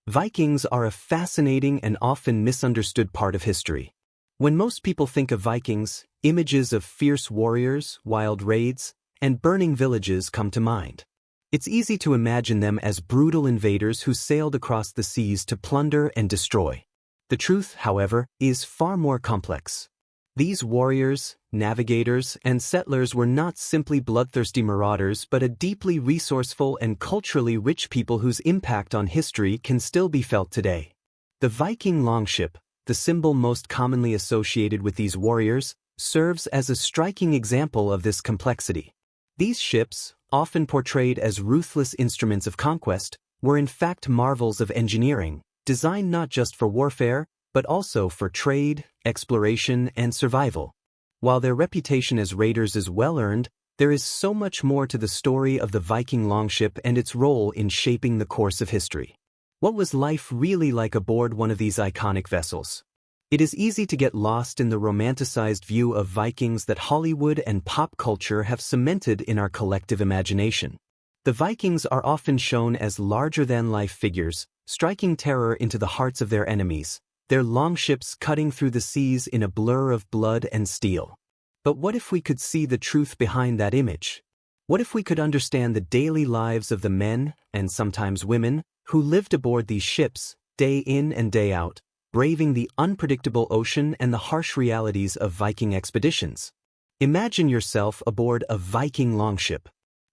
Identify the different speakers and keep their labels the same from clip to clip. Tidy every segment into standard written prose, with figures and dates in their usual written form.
Speaker 1: Vikings are a fascinating and often misunderstood part of history. When most people think of Vikings, images of fierce warriors, wild raids, and burning villages come to mind. It's easy to imagine them as brutal invaders who sailed across the seas to plunder and destroy. The truth, however, is far more complex. These warriors, navigators, and settlers were not simply bloodthirsty marauders but a deeply resourceful and culturally rich people whose impact on history can still be felt today. The Viking longship, the symbol most commonly associated with these warriors, serves as a striking example of this complexity. These ships, often portrayed as ruthless instruments of conquest, were in fact marvels of engineering, designed not just for warfare, but also for trade, exploration, and survival. While their reputation as raiders is well-earned, there is so much more to the story of the Viking longship and its role in shaping the course of history. What was life really like aboard one of these iconic vessels? It is easy to get lost in the romanticized view of Vikings that Hollywood and pop culture have cemented in our collective imagination. The Vikings are often shown as larger-than-life figures, striking terror into the hearts of their enemies, their longships cutting through the seas in a blur of blood and steel. But what if we could see the truth behind that image? What if we could understand the daily lives of the men, and sometimes women, who lived aboard these ships, day in and day out, braving the unpredictable ocean and the harsh realities of Viking expeditions? Imagine yourself aboard a Viking longship.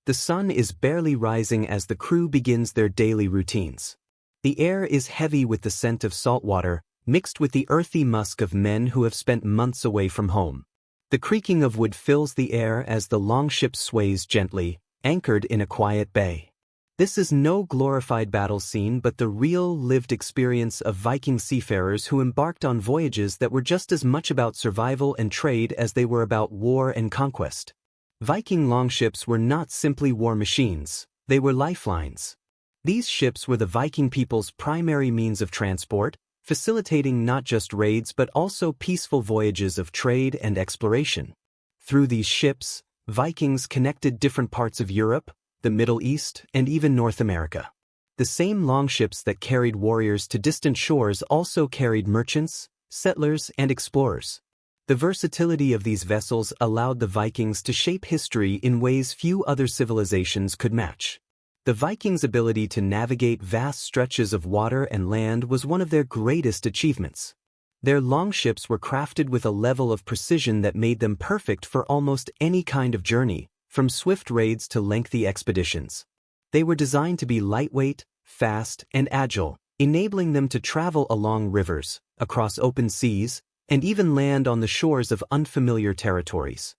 Speaker 1: The sun is barely rising as the crew begins their daily routines. The air is heavy with the scent of salt water, mixed with the earthy musk of men who have spent months away from home. The creaking of wood fills the air as the longship sways gently, anchored in a quiet bay. This is no glorified battle scene but the real, lived experience of Viking seafarers who embarked on voyages that were just as much about survival and trade as they were about war and conquest. Viking longships were not simply war machines, they were lifelines. These ships were the Viking people's primary means of transport, facilitating not just raids but also peaceful voyages of trade and exploration. Through these ships, Vikings connected different parts of Europe, the Middle East, and even North America. The same longships that carried warriors to distant shores also carried merchants, settlers, and explorers. The versatility of these vessels allowed the Vikings to shape history in ways few other civilizations could match. The Vikings' ability to navigate vast stretches of water and land was one of their greatest achievements. Their longships were crafted with a level of precision that made them perfect for almost any kind of journey, from swift raids to lengthy expeditions. They were designed to be lightweight, fast, and agile, enabling them to travel along rivers, across open seas, and even land on the shores of unfamiliar territories.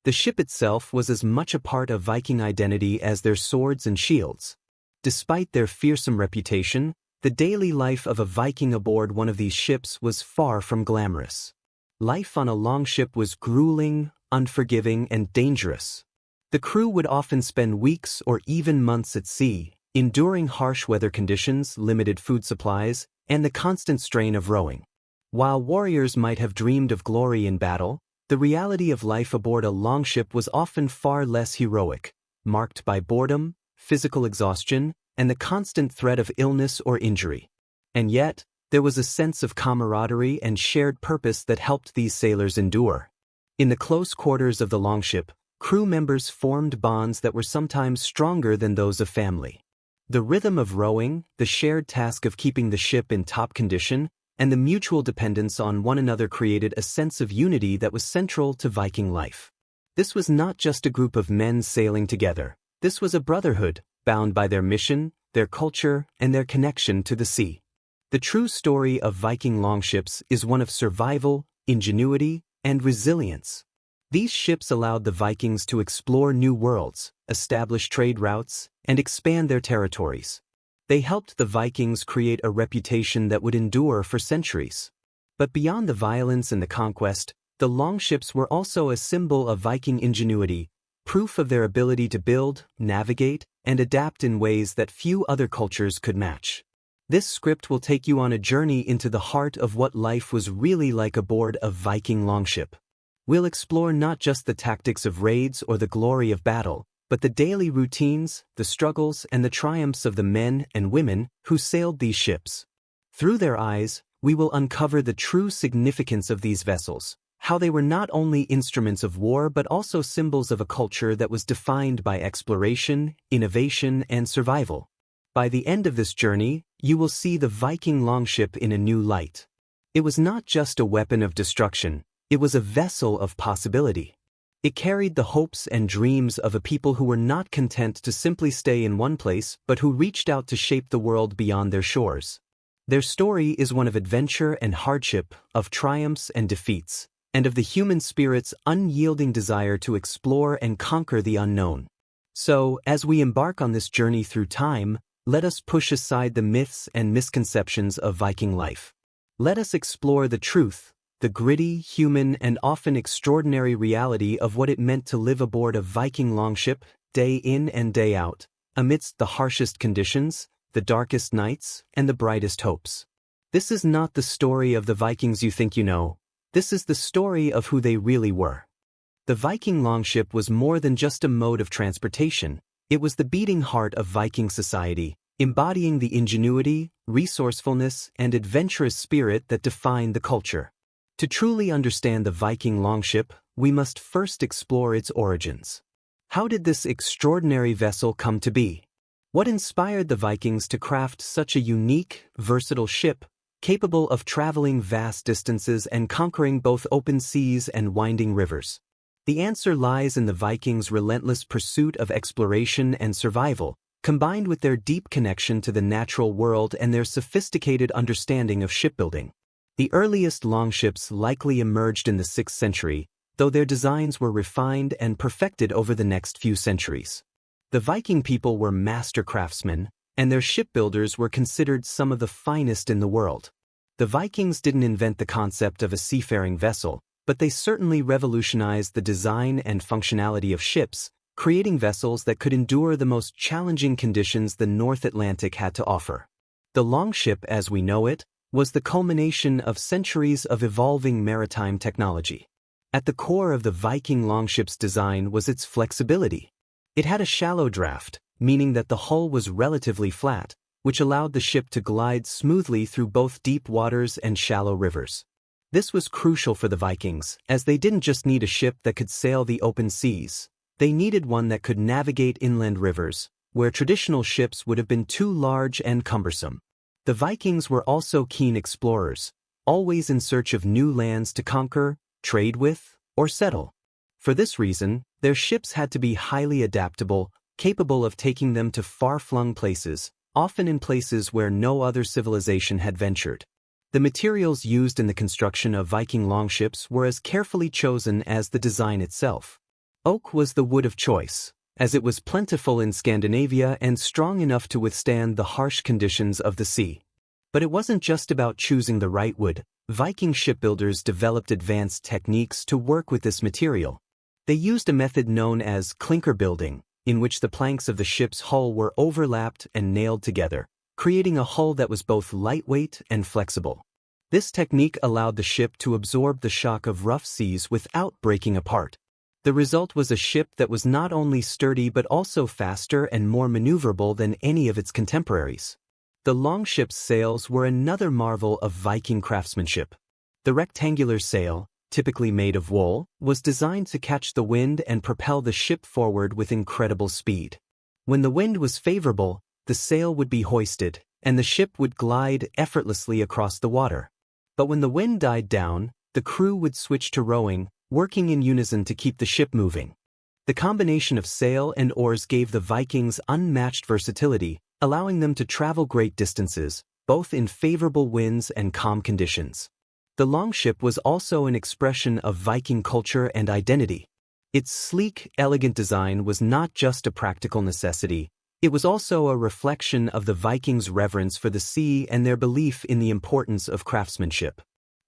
Speaker 1: The ship itself was as much a part of Viking identity as their swords and shields. Despite their fearsome reputation, the daily life of a Viking aboard one of these ships was far from glamorous. Life on a longship was grueling, unforgiving, and dangerous. The crew would often spend weeks or even months at sea, enduring harsh weather conditions, limited food supplies, and the constant strain of rowing. While warriors might have dreamed of glory in battle, the reality of life aboard a longship was often far less heroic, marked by boredom, physical exhaustion, and the constant threat of illness or injury. And yet, there was a sense of camaraderie and shared purpose that helped these sailors endure. In the close quarters of the longship, crew members formed bonds that were sometimes stronger than those of family. The rhythm of rowing, the shared task of keeping the ship in top condition, and the mutual dependence on one another created a sense of unity that was central to Viking life. This was not just a group of men sailing together. This was a brotherhood, bound by their mission, their culture, and their connection to the sea. The true story of Viking longships is one of survival, ingenuity, and resilience. These ships allowed the Vikings to explore new worlds, establish trade routes, and expand their territories. They helped the Vikings create a reputation that would endure for centuries. But beyond the violence and the conquest, the longships were also a symbol of Viking ingenuity, proof of their ability to build, navigate, and adapt in ways that few other cultures could match. This script will take you on a journey into the heart of what life was really like aboard a Viking longship. We'll explore not just the tactics of raids or the glory of battle, but the daily routines, the struggles, and the triumphs of the men and women who sailed these ships. Through their eyes, we will uncover the true significance of these vessels, how they were not only instruments of war but also symbols of a culture that was defined by exploration, innovation, and survival. By the end of this journey, you will see the Viking longship in a new light. It was not just a weapon of destruction, it was a vessel of possibility. It carried the hopes and dreams of a people who were not content to simply stay in one place but who reached out to shape the world beyond their shores. Their story is one of adventure and hardship, of triumphs and defeats, and of the human spirit's unyielding desire to explore and conquer the unknown. So, as we embark on this journey through time, let us push aside the myths and misconceptions of Viking life. Let us explore the truth, the gritty, human, and often extraordinary reality of what it meant to live aboard a Viking longship, day in and day out, amidst the harshest conditions, the darkest nights, and the brightest hopes. This is not the story of the Vikings you think you know. This is the story of who they really were. The Viking longship was more than just a mode of transportation. It was the beating heart of Viking society, embodying the ingenuity, resourcefulness, and adventurous spirit that defined the culture. To truly understand the Viking longship, we must first explore its origins. How did this extraordinary vessel come to be? What inspired the Vikings to craft such a unique, versatile ship, capable of traveling vast distances and conquering both open seas and winding rivers? The answer lies in the Vikings' relentless pursuit of exploration and survival, combined with their deep connection to the natural world and their sophisticated understanding of shipbuilding. The earliest longships likely emerged in the 6th century, though their designs were refined and perfected over the next few centuries. The Viking people were master craftsmen, and their shipbuilders were considered some of the finest in the world. The Vikings didn't invent the concept of a seafaring vessel, but they certainly revolutionized the design and functionality of ships, creating vessels that could endure the most challenging conditions the North Atlantic had to offer. The longship, as we know it, was the culmination of centuries of evolving maritime technology. At the core of the Viking longship's design was its flexibility. It had a shallow draft, meaning that the hull was relatively flat, which allowed the ship to glide smoothly through both deep waters and shallow rivers. This was crucial for the Vikings, as they didn't just need a ship that could sail the open seas. They needed one that could navigate inland rivers, where traditional ships would have been too large and cumbersome. The Vikings were also keen explorers, always in search of new lands to conquer, trade with, or settle. For this reason, their ships had to be highly adaptable, capable of taking them to far-flung places, often in places where no other civilization had ventured. The materials used in the construction of Viking longships were as carefully chosen as the design itself. Oak was the wood of choice, as it was plentiful in Scandinavia and strong enough to withstand the harsh conditions of the sea. But it wasn't just about choosing the right wood. Viking shipbuilders developed advanced techniques to work with this material. They used a method known as clinker building, in which the planks of the ship's hull were overlapped and nailed together, creating a hull that was both lightweight and flexible. This technique allowed the ship to absorb the shock of rough seas without breaking apart. The result was a ship that was not only sturdy but also faster and more maneuverable than any of its contemporaries. The longship's sails were another marvel of Viking craftsmanship. The rectangular sail, typically made of wool, was designed to catch the wind and propel the ship forward with incredible speed. When the wind was favorable, the sail would be hoisted, and the ship would glide effortlessly across the water. But when the wind died down, the crew would switch to rowing, working in unison to keep the ship moving. The combination of sail and oars gave the Vikings unmatched versatility, allowing them to travel great distances, both in favorable winds and calm conditions. The longship was also an expression of Viking culture and identity. Its sleek, elegant design was not just a practical necessity, it was also a reflection of the Vikings' reverence for the sea and their belief in the importance of craftsmanship.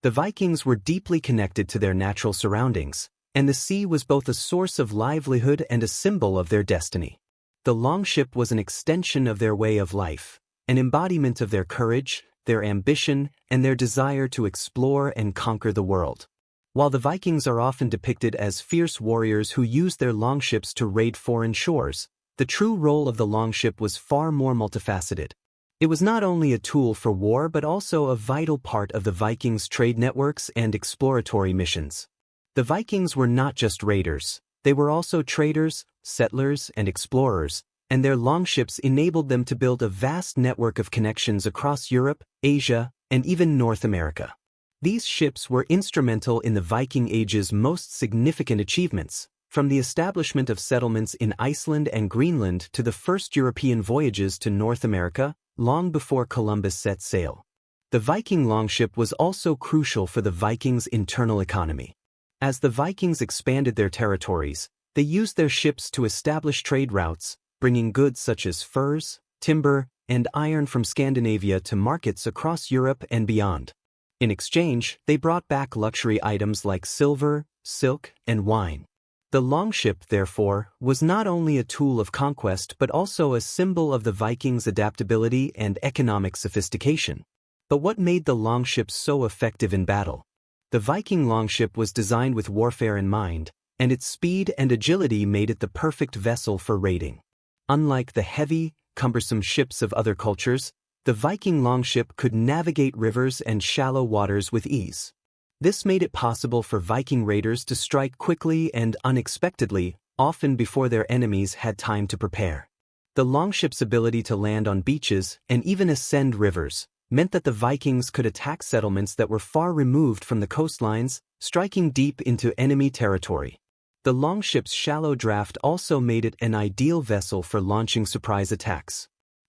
Speaker 1: The Vikings were deeply connected to their natural surroundings, and the sea was both a source of livelihood and a symbol of their destiny. The longship was an extension of their way of life, an embodiment of their courage, their ambition, and their desire to explore and conquer the world. While the Vikings are often depicted as fierce warriors who used their longships to raid foreign shores, the true role of the longship was far more multifaceted. It was not only a tool for war but also a vital part of the Vikings' trade networks and exploratory missions. The Vikings were not just raiders, they were also traders, settlers, and explorers, and their longships enabled them to build a vast network of connections across Europe, Asia, and even North America. These ships were instrumental in the Viking Age's most significant achievements, from the establishment of settlements in Iceland and Greenland to the first European voyages to North America, long before Columbus set sail. The Viking longship was also crucial for the Vikings' internal economy. As the Vikings expanded their territories, they used their ships to establish trade routes, bringing goods such as furs, timber, and iron from Scandinavia to markets across Europe and beyond. In exchange, they brought back luxury items like silver, silk, and wine. The longship, therefore, was not only a tool of conquest but also a symbol of the Vikings' adaptability and economic sophistication. But what made the longship so effective in battle? The Viking longship was designed with warfare in mind, and its speed and agility made it the perfect vessel for raiding. Unlike the heavy, cumbersome ships of other cultures, the Viking longship could navigate rivers and shallow waters with ease. This made it possible for Viking raiders to strike quickly and unexpectedly, often before their enemies had time to prepare. The longship's ability to land on beaches and even ascend rivers meant that the Vikings could attack settlements that were far removed from the coastlines, striking deep into enemy territory. The longship's shallow draft also made it an ideal vessel for launching surprise attacks.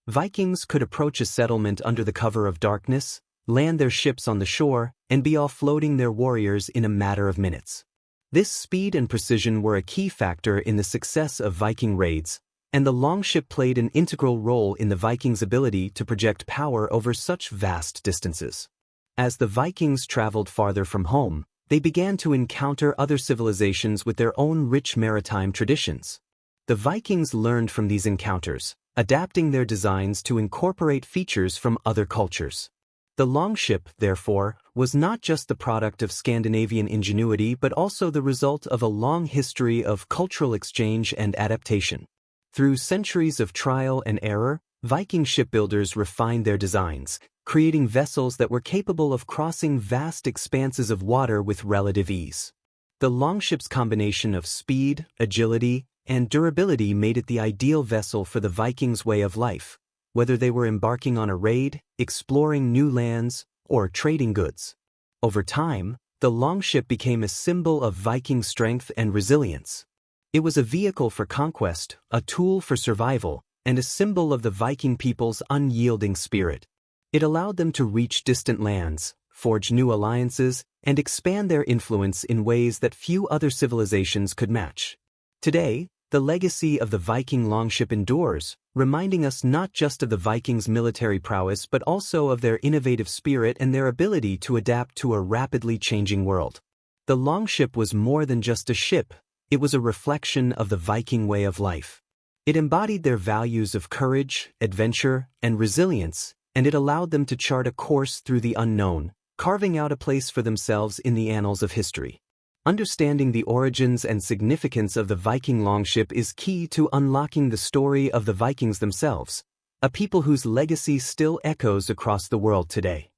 Speaker 1: Vikings could approach a settlement under the cover of darkness, land their ships on the shore, and be offloading their warriors in a matter of minutes. This speed and precision were a key factor in the success of Viking raids, and the longship played an integral role in the Vikings' ability to project power over such vast distances. As the Vikings traveled farther from home, they began to encounter other civilizations with their own rich maritime traditions. The Vikings learned from these encounters, adapting their designs to incorporate features from other cultures. The longship, therefore, was not just the product of Scandinavian ingenuity but also the result of a long history of cultural exchange and adaptation. Through centuries of trial and error, Viking shipbuilders refined their designs, creating vessels that were capable of crossing vast expanses of water with relative ease. The longship's combination of speed, agility, and durability made it the ideal vessel for the Vikings' way of life, whether they were embarking on a raid, exploring new lands, or trading goods. Over time, the longship became a symbol of Viking strength and resilience. It was a vehicle for conquest, a tool for survival, and a symbol of the Viking people's unyielding spirit. It allowed them to reach distant lands, forge new alliances, and expand their influence in ways that few other civilizations could match. Today, the legacy of the Viking longship endures, reminding us not just of the Vikings' military prowess but also of their innovative spirit and their ability to adapt to a rapidly changing world. The longship was more than just a ship, it was a reflection of the Viking way of life. It embodied their values of courage, adventure, and resilience, and it allowed them to chart a course through the unknown, carving out a place for themselves in the annals of history. Understanding the origins and significance of the Viking longship is key to unlocking the story of the Vikings themselves, a people whose legacy still echoes across the world today.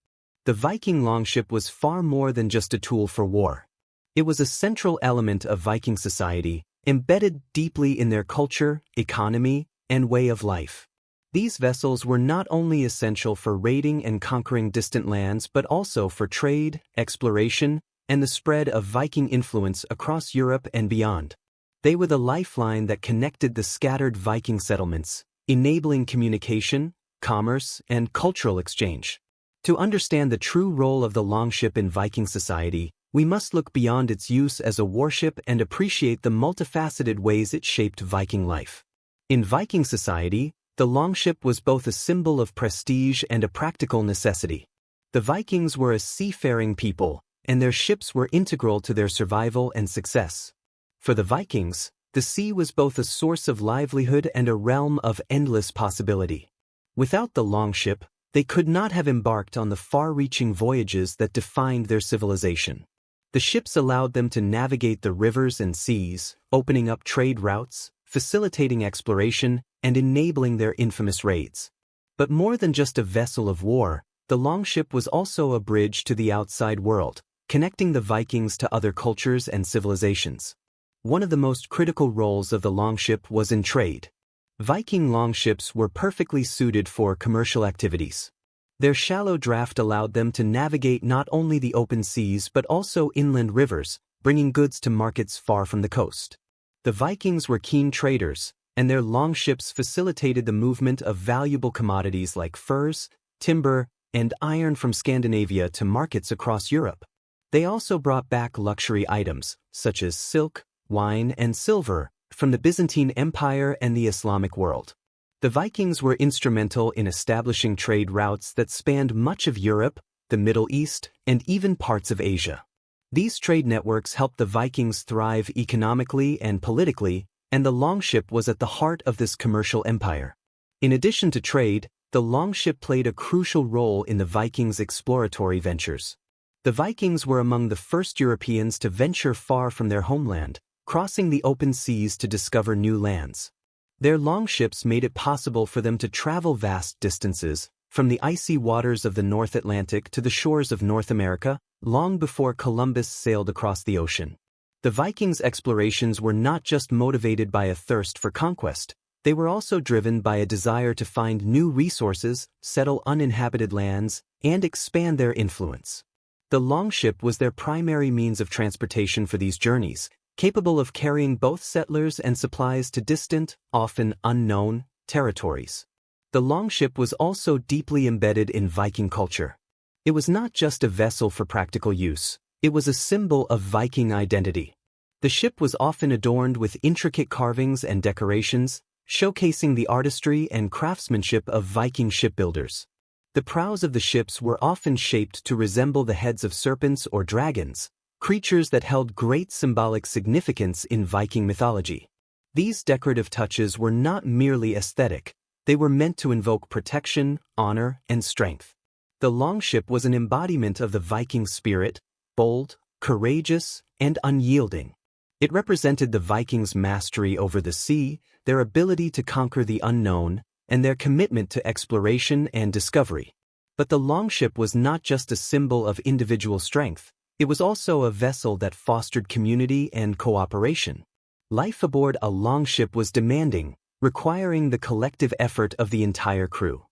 Speaker 1: The Viking longship was far more than just a tool for war. It was a central element of Viking society, embedded deeply in their culture, economy, and way of life. These vessels were not only essential for raiding and conquering distant lands but also for trade, exploration, and the spread of Viking influence across Europe and beyond. They were the lifeline that connected the scattered Viking settlements, enabling communication, commerce, and cultural exchange. To understand the true role of the longship in Viking society, we must look beyond its use as a warship and appreciate the multifaceted ways it shaped Viking life. In Viking society, the longship was both a symbol of prestige and a practical necessity. The Vikings were a seafaring people, and their ships were integral to their survival and success. For the Vikings, the sea was both a source of livelihood and a realm of endless possibility. Without the longship, they could not have embarked on the far-reaching voyages that defined their civilization. The ships allowed them to navigate the rivers and seas, opening up trade routes, facilitating exploration, and enabling their infamous raids. But more than just a vessel of war, the longship was also a bridge to the outside world, connecting the Vikings to other cultures and civilizations. One of the most critical roles of the longship was in trade. Viking longships were perfectly suited for commercial activities. Their shallow draft allowed them to navigate not only the open seas but also inland rivers, bringing goods to markets far from the coast. The Vikings were keen traders, and their longships facilitated the movement of valuable commodities like furs, timber, and iron from Scandinavia to markets across Europe. They also brought back luxury items, such as silk, wine, and silver, from the Byzantine Empire and the Islamic world. The Vikings were instrumental in establishing trade routes that spanned much of Europe, the Middle East, and even parts of Asia. These trade networks helped the Vikings thrive economically and politically, and the longship was at the heart of this commercial empire. In addition to trade, the longship played a crucial role in the Vikings' exploratory ventures. The Vikings were among the first Europeans to venture far from their homeland, crossing the open seas to discover new lands. Their longships made it possible for them to travel vast distances, from the icy waters of the North Atlantic to the shores of North America, long before Columbus sailed across the ocean. The Vikings' explorations were not just motivated by a thirst for conquest, they were also driven by a desire to find new resources, settle uninhabited lands, and expand their influence. The longship was their primary means of transportation for these journeys, capable of carrying both settlers and supplies to distant, often unknown, territories. The longship was also deeply embedded in Viking culture. It was not just a vessel for practical use, it was a symbol of Viking identity. The ship was often adorned with intricate carvings and decorations, showcasing the artistry and craftsmanship of Viking shipbuilders. The prows of the ships were often shaped to resemble the heads of serpents or dragons, creatures that held great symbolic significance in Viking mythology. These decorative touches were not merely aesthetic, they were meant to invoke protection, honor, and strength. The longship was an embodiment of the Viking spirit, bold, courageous, and unyielding. It represented the Vikings' mastery over the sea, their ability to conquer the unknown, and their commitment to exploration and discovery. But the longship was not just a symbol of individual strength, it was also a vessel that fostered community and cooperation. Life aboard a longship was demanding, requiring the collective effort of the entire crew.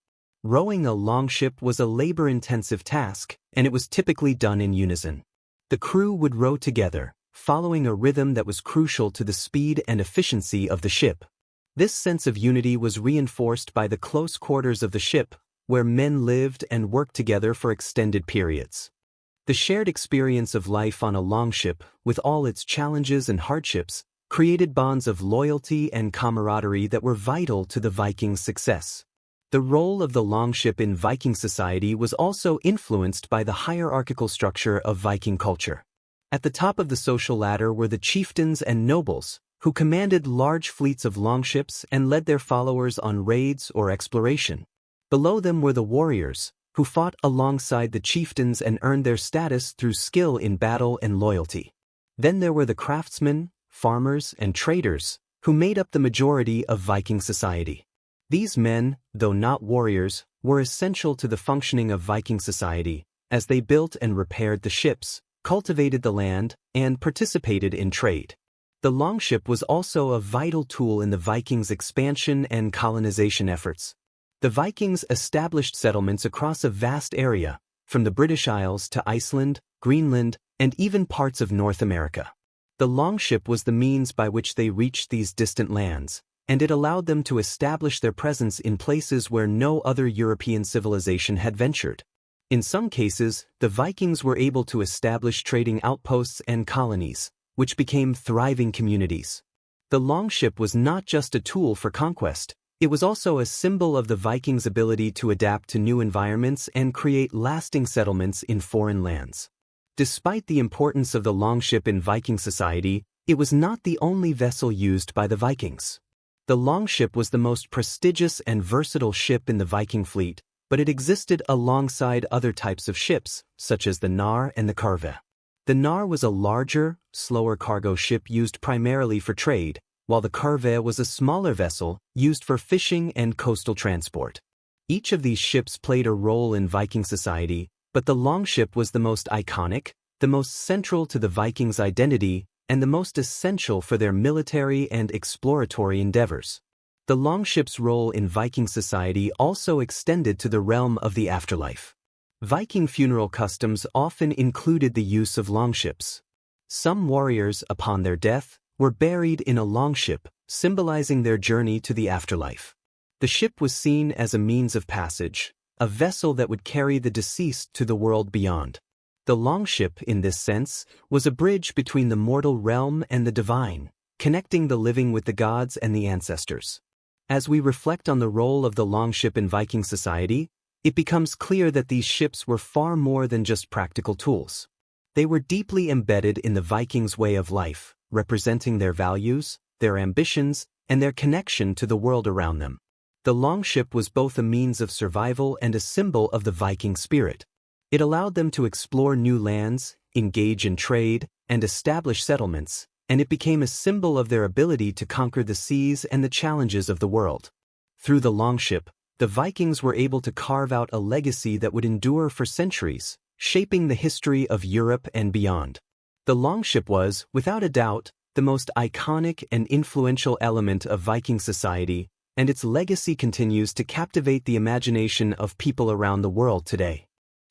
Speaker 1: Rowing a longship was a labor-intensive task, and it was typically done in unison. The crew would row together, following a rhythm that was crucial to the speed and efficiency of the ship. This sense of unity was reinforced by the close quarters of the ship, where men lived and worked together for extended periods. The shared experience of life on a longship, with all its challenges and hardships, created bonds of loyalty and camaraderie that were vital to the Vikings' success. The role of the longship in Viking society was also influenced by the hierarchical structure of Viking culture. At the top of the social ladder were the chieftains and nobles, who commanded large fleets of longships and led their followers on raids or exploration. Below them were the warriors, who fought alongside the chieftains and earned their status through skill in battle and loyalty. Then there were the craftsmen, farmers, and traders, who made up the majority of Viking society. These men, though not warriors, were essential to the functioning of Viking society, as they built and repaired the ships, cultivated the land, and participated in trade. The longship was also a vital tool in the Vikings' expansion and colonization efforts. The Vikings established settlements across a vast area, from the British Isles to Iceland, Greenland, and even parts of North America. The longship was the means by which they reached these distant lands, and it allowed them to establish their presence in places where no other European civilization had ventured. In some cases, the Vikings were able to establish trading outposts and colonies, which became thriving communities. The longship was not just a tool for conquest, it was also a symbol of the Vikings' ability to adapt to new environments and create lasting settlements in foreign lands. Despite the importance of the longship in Viking society, it was not the only vessel used by the Vikings. The longship was the most prestigious and versatile ship in the Viking fleet, but it existed alongside other types of ships, such as the Nar and the Karve. The nar was a larger, slower cargo ship used primarily for trade, while the corvée was a smaller vessel used for fishing and coastal transport. Each of these ships played a role in Viking society, but the longship was the most iconic, the most central to the Vikings' identity, and the most essential for their military and exploratory endeavors. The longship's role in Viking society also extended to the realm of the afterlife. Viking funeral customs often included the use of longships. Some warriors, upon their death, were buried in a longship, symbolizing their journey to the afterlife. The ship was seen as a means of passage, a vessel that would carry the deceased to the world beyond. The longship, in this sense, was a bridge between the mortal realm and the divine, connecting the living with the gods and the ancestors. As we reflect on the role of the longship in Viking society, it becomes clear that these ships were far more than just practical tools. They were deeply embedded in the Vikings' way of life, representing their values, their ambitions, and their connection to the world around them. The longship was both a means of survival and a symbol of the Viking spirit. It allowed them to explore new lands, engage in trade, and establish settlements, and it became a symbol of their ability to conquer the seas and the challenges of the world. Through the longship, the Vikings were able to carve out a legacy that would endure for centuries, shaping the history of Europe and beyond. The longship was, without a doubt, the most iconic and influential element of Viking society, and its legacy continues to captivate the imagination of people around the world today.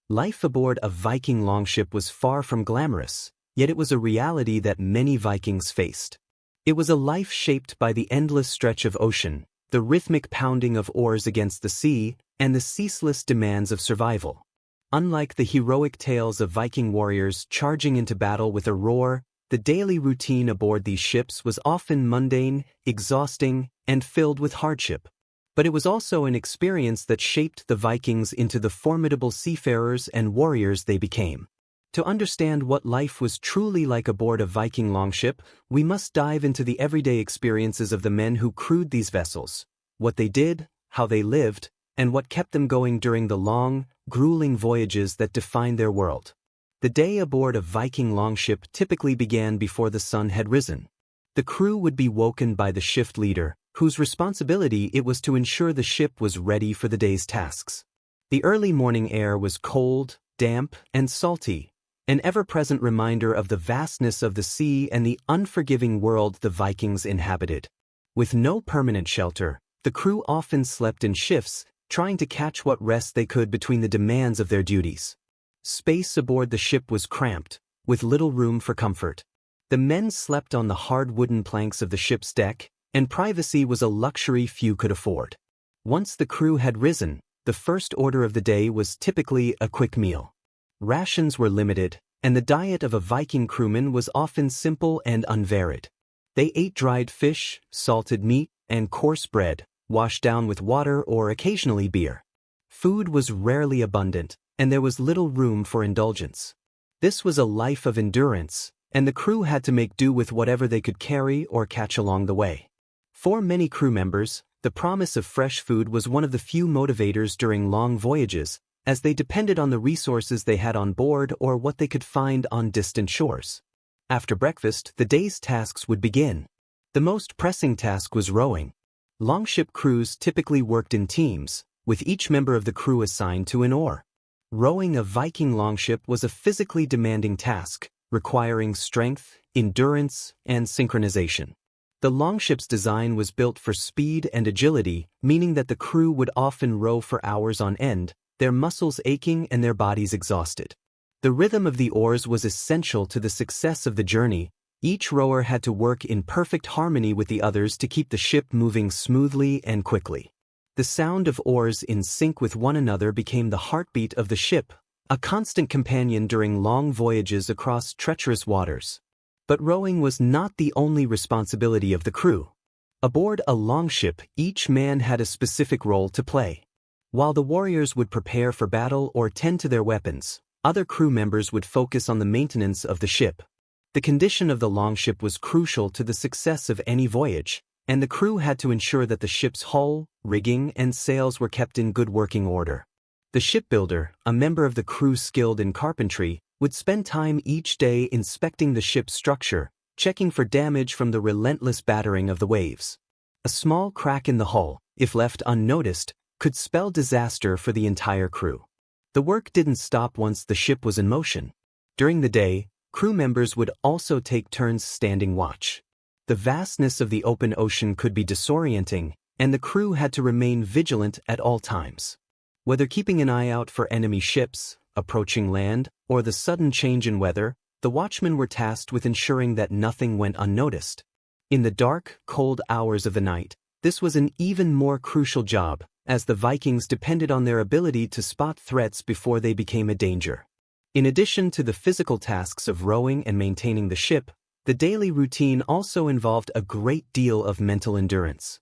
Speaker 1: Life aboard a Viking longship was far from glamorous, yet it was a reality that many Vikings faced. It was a life shaped by the endless stretch of ocean, the rhythmic pounding of oars against the sea, and the ceaseless demands of survival. Unlike the heroic tales of Viking warriors charging into battle with a roar, the daily routine aboard these ships was often mundane, exhausting, and filled with hardship. But it was also an experience that shaped the Vikings into the formidable seafarers and warriors they became. To understand what life was truly like aboard a Viking longship, we must dive into the everyday experiences of the men who crewed these vessels, what they did, how they lived, and what kept them going during the long, grueling voyages that defined their world. The day aboard a Viking longship typically began before the sun had risen. The crew would be woken by the shift leader, whose responsibility it was to ensure the ship was ready for the day's tasks. The early morning air was cold, damp, and salty, an ever-present reminder of the vastness of the sea and the unforgiving world the Vikings inhabited. With no permanent shelter, the crew often slept in shifts, trying to catch what rest they could between the demands of their duties. Space aboard the ship was cramped, with little room for comfort. The men slept on the hard wooden planks of the ship's deck, and privacy was a luxury few could afford. Once the crew had risen, the first order of the day was typically a quick meal. Rations were limited, and the diet of a Viking crewman was often simple and unvaried. They ate dried fish, salted meat, and coarse bread, washed down with water or occasionally beer. Food was rarely abundant, and there was little room for indulgence. This was a life of endurance, and the crew had to make do with whatever they could carry or catch along the way. For many crew members, the promise of fresh food was one of the few motivators during long voyages, as they depended on the resources they had on board or what they could find on distant shores. After breakfast, the day's tasks would begin. The most pressing task was rowing. Longship crews typically worked in teams, with each member of the crew assigned to an oar. Rowing a Viking longship was a physically demanding task, requiring strength, endurance, and synchronization. The longship's design was built for speed and agility, meaning that the crew would often row for hours on end, their muscles aching and their bodies exhausted. The rhythm of the oars was essential to the success of the journey. Each rower had to work in perfect harmony with the others to keep the ship moving smoothly and quickly. The sound of oars in sync with one another became the heartbeat of the ship, a constant companion during long voyages across treacherous waters. But rowing was not the only responsibility of the crew. Aboard a longship, each man had a specific role to play. While the warriors would prepare for battle or tend to their weapons, other crew members would focus on the maintenance of the ship. The condition of the longship was crucial to the success of any voyage, and the crew had to ensure that the ship's hull, rigging, and sails were kept in good working order. The shipbuilder, a member of the crew skilled in carpentry, would spend time each day inspecting the ship's structure, checking for damage from the relentless battering of the waves. A small crack in the hull, if left unnoticed, could spell disaster for the entire crew. The work didn't stop once the ship was in motion. During the day, crew members would also take turns standing watch. The vastness of the open ocean could be disorienting, and the crew had to remain vigilant at all times. Whether keeping an eye out for enemy ships, approaching land, or the sudden change in weather, the watchmen were tasked with ensuring that nothing went unnoticed. In the dark, cold hours of the night, this was an even more crucial job, as the Vikings depended on their ability to spot threats before they became a danger. In addition to the physical tasks of rowing and maintaining the ship, the daily routine also involved a great deal of mental endurance.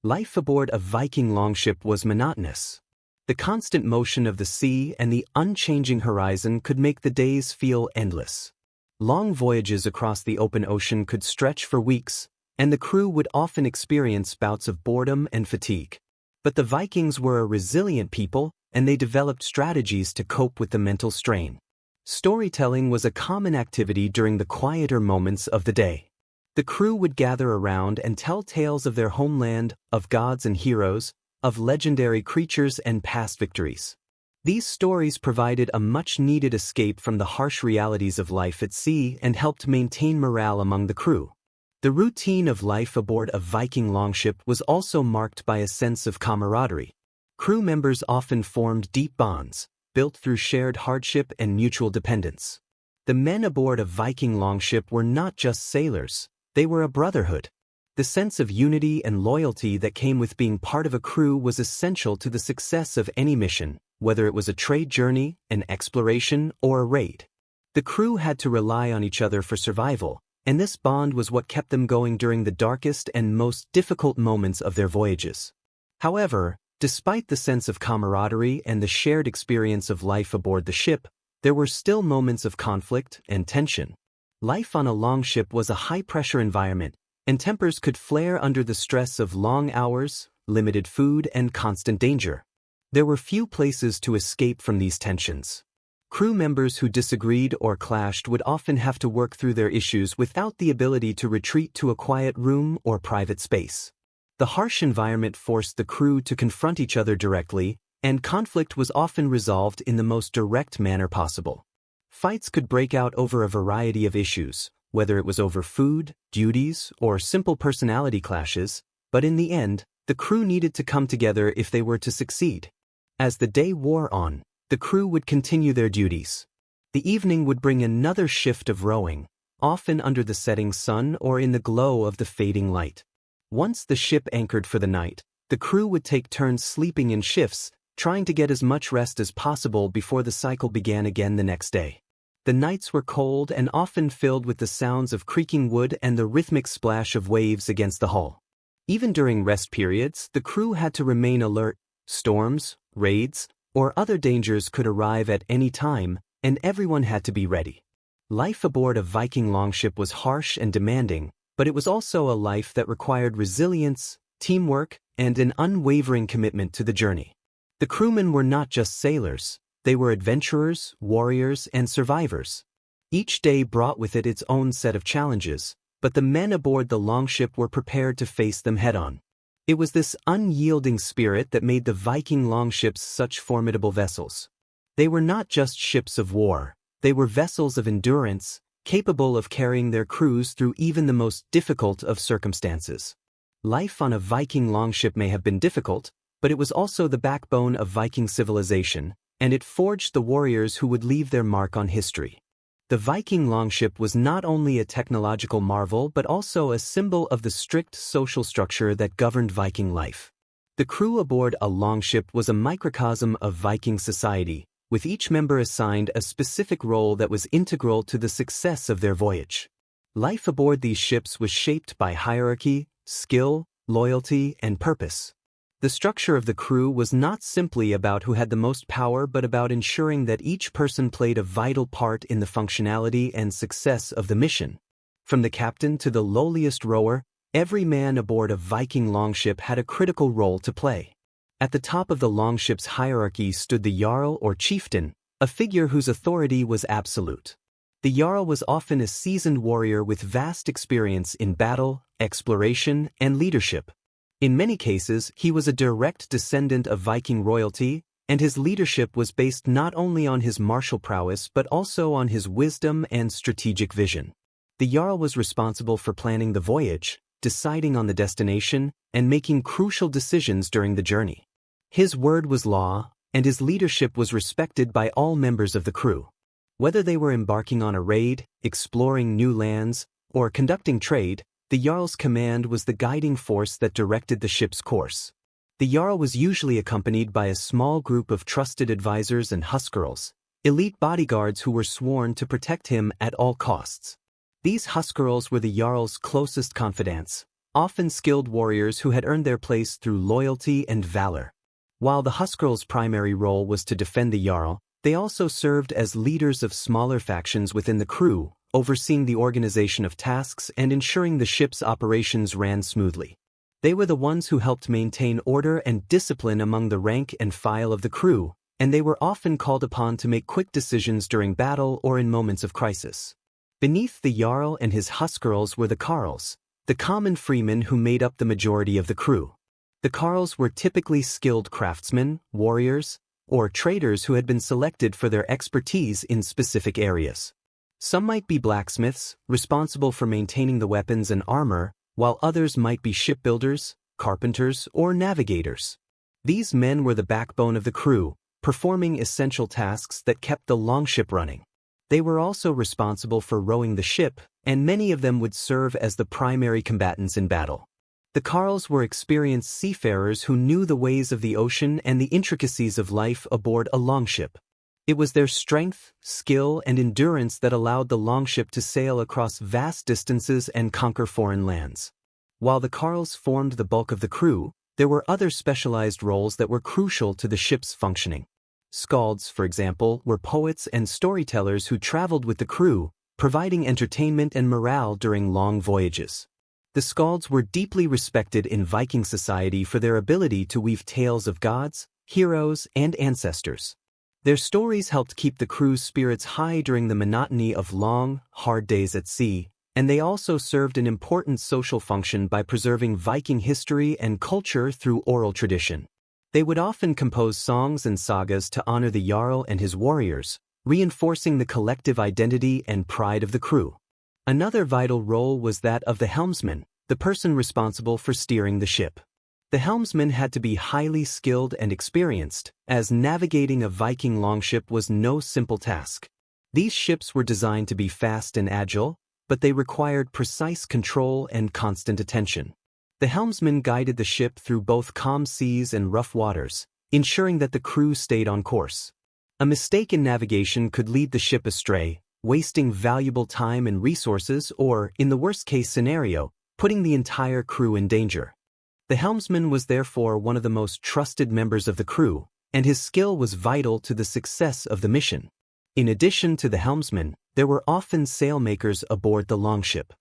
Speaker 1: Life aboard a Viking longship was monotonous. The constant motion of the sea and the unchanging horizon could make the days feel endless. Long voyages across the open ocean could stretch for weeks, and the crew would often experience bouts of boredom and fatigue. But the Vikings were a resilient people, and they developed strategies to cope with the mental strain. Storytelling was a common activity during the quieter moments of the day. The crew would gather around and tell tales of their homeland, of gods and heroes, of legendary creatures and past victories. These stories provided a much-needed escape from the harsh realities of life at sea and helped maintain morale among the crew. The routine of life aboard a Viking longship was also marked by a sense of camaraderie. Crew members often formed deep bonds, built through shared hardship and mutual dependence. The men aboard a Viking longship were not just sailors, they were a brotherhood. The sense of unity and loyalty that came with being part of a crew was essential to the success of any mission, whether it was a trade journey, an exploration, or a raid. The crew had to rely on each other for survival, and this bond was what kept them going during the darkest and most difficult moments of their voyages. However, despite the sense of camaraderie and the shared experience of life aboard the ship, there were still moments of conflict and tension. Life on a longship was a high-pressure environment, and tempers could flare under the stress of long hours, limited food, and constant danger. There were few places to escape from these tensions. Crew members who disagreed or clashed would often have to work through their issues without the ability to retreat to a quiet room or private space. The harsh environment forced the crew to confront each other directly, and conflict was often resolved in the most direct manner possible. Fights could break out over a variety of issues, whether it was over food, duties, or simple personality clashes, but in the end, the crew needed to come together if they were to succeed. As the day wore on, the crew would continue their duties. The evening would bring another shift of rowing, often under the setting sun or in the glow of the fading light. Once the ship anchored for the night, the crew would take turns sleeping in shifts, trying to get as much rest as possible before the cycle began again the next day. The nights were cold and often filled with the sounds of creaking wood and the rhythmic splash of waves against the hull. Even during rest periods, the crew had to remain alert. Storms, raids, or other dangers could arrive at any time, and everyone had to be ready. Life aboard a Viking longship was harsh and demanding, but it was also a life that required resilience, teamwork, and an unwavering commitment to the journey. The crewmen were not just sailors, they were adventurers, warriors, and survivors. Each day brought with it its own set of challenges, but the men aboard the longship were prepared to face them head-on. It was this unyielding spirit that made the Viking longships such formidable vessels. They were not just ships of war, they were vessels of endurance, capable of carrying their crews through even the most difficult of circumstances. Life on a Viking longship may have been difficult, but it was also the backbone of Viking civilization, and it forged the warriors who would leave their mark on history. The Viking longship was not only a technological marvel but also a symbol of the strict social structure that governed Viking life. The crew aboard a longship was a microcosm of Viking society, with each member assigned a specific role that was integral to the success of their voyage. Life aboard these ships was shaped by hierarchy, skill, loyalty, and purpose. The structure of the crew was not simply about who had the most power but about ensuring that each person played a vital part in the functionality and success of the mission. From the captain to the lowliest rower, every man aboard a Viking longship had a critical role to play. At the top of the longship's hierarchy stood the jarl or chieftain, a figure whose authority was absolute. The Jarl was often a seasoned warrior with vast experience in battle, exploration, and leadership. In many cases, he was a direct descendant of Viking royalty, and his leadership was based not only on his martial prowess but also on his wisdom and strategic vision. The Jarl was responsible for planning the voyage, deciding on the destination, and making crucial decisions during the journey. His word was law, and his leadership was respected by all members of the crew. Whether they were embarking on a raid, exploring new lands, or conducting trade, the Jarl's command was the guiding force that directed the ship's course. The Jarl was usually accompanied by a small group of trusted advisors and huskarls, elite bodyguards who were sworn to protect him at all costs. These huskarls were the Jarl's closest confidants, often skilled warriors who had earned their place through loyalty and valor. While the huskarls' primary role was to defend the Jarl, they also served as leaders of smaller factions within the crew, overseeing the organization of tasks and ensuring the ship's operations ran smoothly. They were the ones who helped maintain order and discipline among the rank and file of the crew, and they were often called upon to make quick decisions during battle or in moments of crisis. Beneath the Jarl and his huskarls were the carls, the common freemen who made up the majority of the crew. The carls were typically skilled craftsmen, warriors, or traders who had been selected for their expertise in specific areas. Some might be blacksmiths, responsible for maintaining the weapons and armor, while others might be shipbuilders, carpenters, or navigators. These men were the backbone of the crew, performing essential tasks that kept the longship running. They were also responsible for rowing the ship, and many of them would serve as the primary combatants in battle. The carls were experienced seafarers who knew the ways of the ocean and the intricacies of life aboard a longship. It was their strength, skill, and endurance that allowed the longship to sail across vast distances and conquer foreign lands. While the carls formed the bulk of the crew, there were other specialized roles that were crucial to the ship's functioning. Skalds, for example, were poets and storytellers who traveled with the crew, providing entertainment and morale during long voyages. The Skalds were deeply respected in Viking society for their ability to weave tales of gods, heroes, and ancestors. Their stories helped keep the crew's spirits high during the monotony of long, hard days at sea, and they also served an important social function by preserving Viking history and culture through oral tradition. They would often compose songs and sagas to honor the Jarl and his warriors, reinforcing the collective identity and pride of the crew. Another vital role was that of the helmsman, the person responsible for steering the ship. The helmsman had to be highly skilled and experienced, as navigating a Viking longship was no simple task. These ships were designed to be fast and agile, but they required precise control and constant attention. The helmsman guided the ship through both calm seas and rough waters, ensuring that the crew stayed on course. A mistake in navigation could lead the ship astray, wasting valuable time and resources or, in the worst-case scenario, putting the entire crew in danger. The helmsman was therefore one of the most trusted members of the crew, and his skill was vital to the success of the mission. In addition to the helmsman, there were often sailmakers aboard the longship.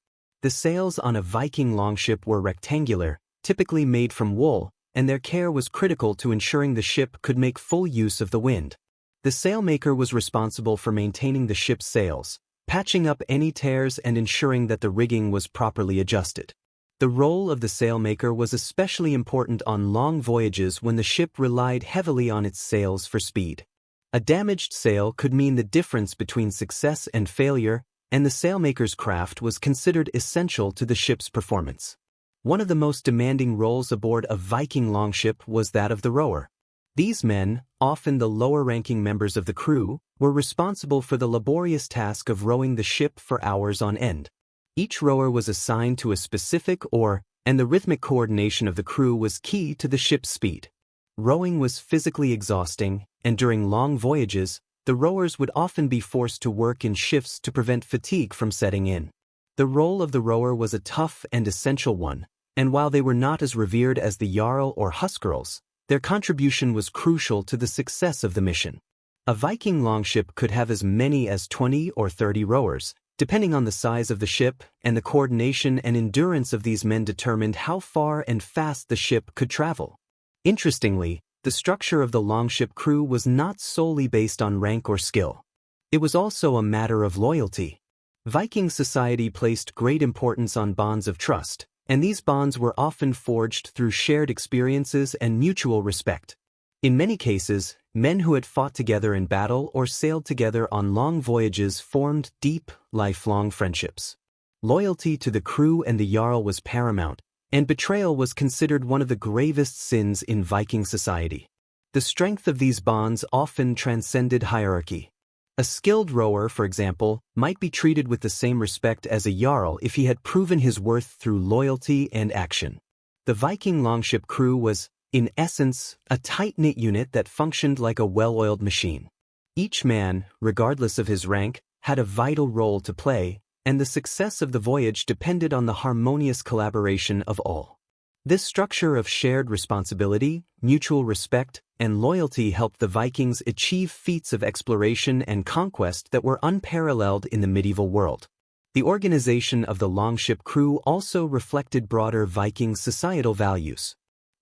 Speaker 1: The sails on a Viking longship were rectangular, typically made from wool, and their care was critical to ensuring the ship could make full use of the wind. The sailmaker was responsible for maintaining the ship's sails, patching up any tears and ensuring that the rigging was properly adjusted. The role of the sailmaker was especially important on long voyages when the ship relied heavily on its sails for speed. A damaged sail could mean the difference between success and failure, and the sailmaker's craft was considered essential to the ship's performance. One of the most demanding roles aboard a Viking longship was that of the rower. These men, often the lower-ranking members of the crew, were responsible for the laborious task of rowing the ship for hours on end. Each rower was assigned to a specific oar, and the rhythmic coordination of the crew was key to the ship's speed. Rowing was physically exhausting, and during long voyages, the rowers would often be forced to work in shifts to prevent fatigue from setting in. The role of the rower was a tough and essential one, and while they were not as revered as the Jarl or huskarls, their contribution was crucial to the success of the mission. A Viking longship could have as many as 20 or 30 rowers, depending on the size of the ship, and the coordination and endurance of these men determined how far and fast the ship could travel. Interestingly, the The structure of the longship crew was not solely based on rank or skill. It was also a matter of loyalty. Viking society placed great importance on bonds of trust, and these bonds were often forged through shared experiences and mutual respect. In many cases, men who had fought together in battle or sailed together on long voyages formed deep, lifelong friendships. Loyalty to the crew and the Jarl was paramount, and betrayal was considered one of the gravest sins in Viking society. The strength of these bonds often transcended hierarchy. A skilled rower, for example, might be treated with the same respect as a Jarl if he had proven his worth through loyalty and action. The Viking longship crew was, in essence, a tight-knit unit that functioned like a well-oiled machine. Each man, regardless of his rank, had a vital role to play, and the success of the voyage depended on the harmonious collaboration of all. This structure of shared responsibility, mutual respect, and loyalty helped the Vikings achieve feats of exploration and conquest that were unparalleled in the medieval world. The organization of the longship crew also reflected broader Viking societal values.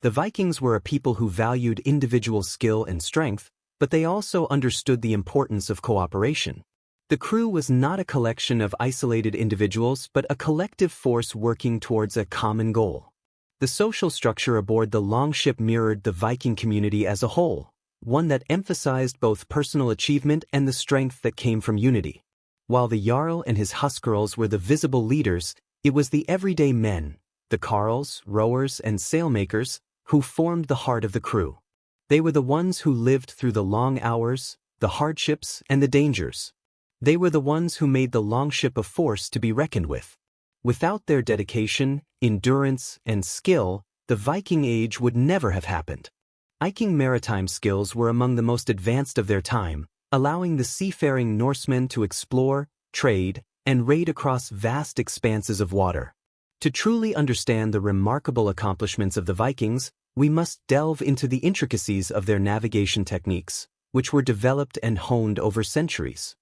Speaker 1: The Vikings were a people who valued individual skill and strength, but they also understood the importance of cooperation. The crew was not a collection of isolated individuals but a collective force working towards a common goal. The social structure aboard the longship mirrored the Viking community as a whole, one that emphasized both personal achievement and the strength that came from unity. While the Jarl and his huskarls were the visible leaders, it was the everyday men, the carls, rowers, and sailmakers, who formed the heart of the crew. They were the ones who lived through the long hours, the hardships, and the dangers. They were the ones who made the longship a force to be reckoned with. Without their dedication, endurance, and skill, the Viking Age would never have happened. Viking maritime skills were among the most advanced of their time, allowing the seafaring Norsemen to explore, trade, and raid across vast expanses of water. To truly understand the remarkable accomplishments of the Vikings, we must delve into the intricacies of their navigation techniques, which were developed and honed over centuries.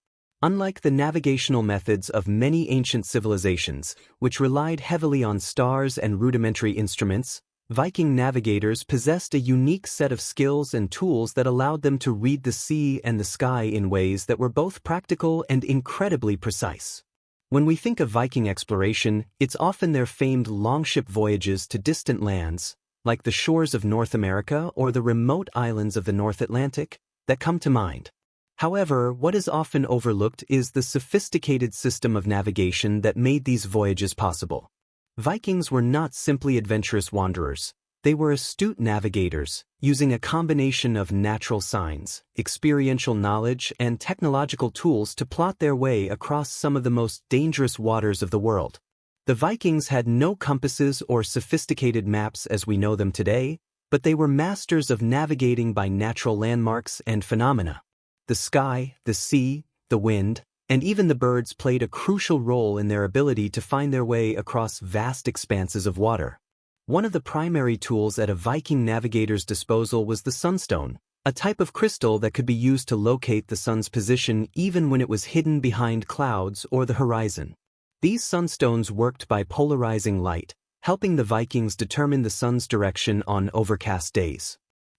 Speaker 1: Unlike the navigational methods of many ancient civilizations, which relied heavily on stars and rudimentary instruments, Viking navigators possessed a unique set of skills and tools that allowed them to read the sea and the sky in ways that were both practical and incredibly precise. When we think of Viking exploration, it's often their famed longship voyages to distant lands, like the shores of North America or the remote islands of the North Atlantic, that come to mind. However, what is often overlooked is the sophisticated system of navigation that made these voyages possible. Vikings were not simply adventurous wanderers. They were astute navigators, using a combination of natural signs, experiential knowledge, and technological tools to plot their way across some of the most dangerous waters of the world. The Vikings had no compasses or sophisticated maps as we know them today, but they were masters of navigating by natural landmarks and phenomena. The sky, the sea, the wind, and even the birds played a crucial role in their ability to find their way across vast expanses of water. One of the primary tools at a Viking navigator's disposal was the sunstone, a type of crystal that could be used to locate the sun's position even when it was hidden behind clouds or the horizon. These sunstones worked by polarizing light, helping the Vikings determine the sun's direction on overcast days.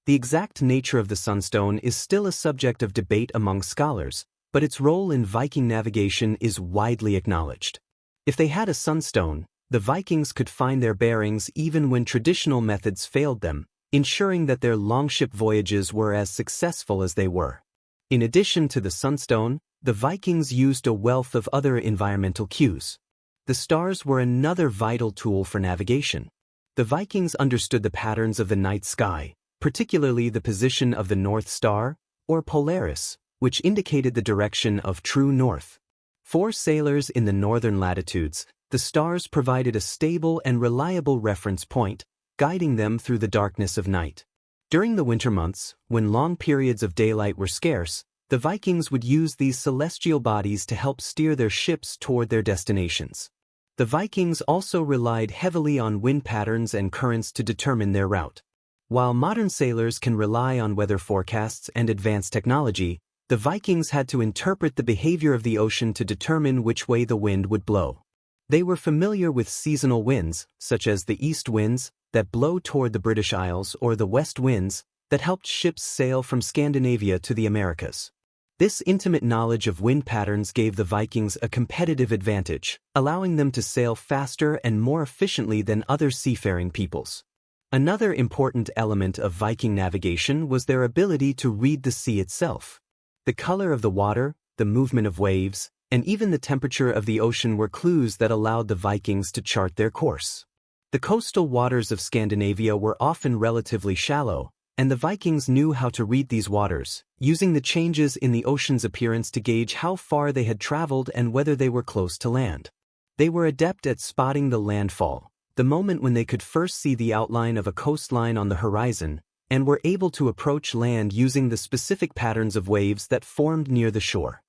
Speaker 1: The exact nature of the sunstone is still a subject of debate among scholars, but its role in Viking navigation is widely acknowledged. If they had a sunstone, the Vikings could find their bearings even when traditional methods failed them, ensuring that their longship voyages were as successful as they were. In addition to the sunstone, the Vikings used a wealth of other environmental cues. The stars were another vital tool for navigation. The Vikings understood the patterns of the night sky, particularly the position of the North Star, or Polaris, which indicated the direction of true north. For sailors in the northern latitudes, the stars provided a stable and reliable reference point, guiding them through the darkness of night. During the winter months, when long periods of daylight were scarce, the Vikings would use these celestial bodies to help steer their ships toward their destinations. The Vikings also relied heavily on wind patterns and currents to determine their route. While modern sailors can rely on weather forecasts and advanced technology, the Vikings had to interpret the behavior of the ocean to determine which way the wind would blow. They were familiar with seasonal winds, such as the east winds, that blow toward the British Isles, or the west winds, that helped ships sail from Scandinavia to the Americas. This intimate knowledge of wind patterns gave the Vikings a competitive advantage, allowing them to sail faster and more efficiently than other seafaring peoples. Another important element of Viking navigation was their ability to read the sea itself. The color of the water, the movement of waves, and even the temperature of the ocean were clues that allowed the Vikings to chart their course. The coastal waters of Scandinavia were often relatively shallow, and the Vikings knew how to read these waters, using the changes in the ocean's appearance to gauge how far they had traveled and whether they were close to land. They were adept at spotting the landfall, the moment when they could first see the outline of a coastline on the horizon, and were able to approach land using the specific patterns of waves that formed near the shore.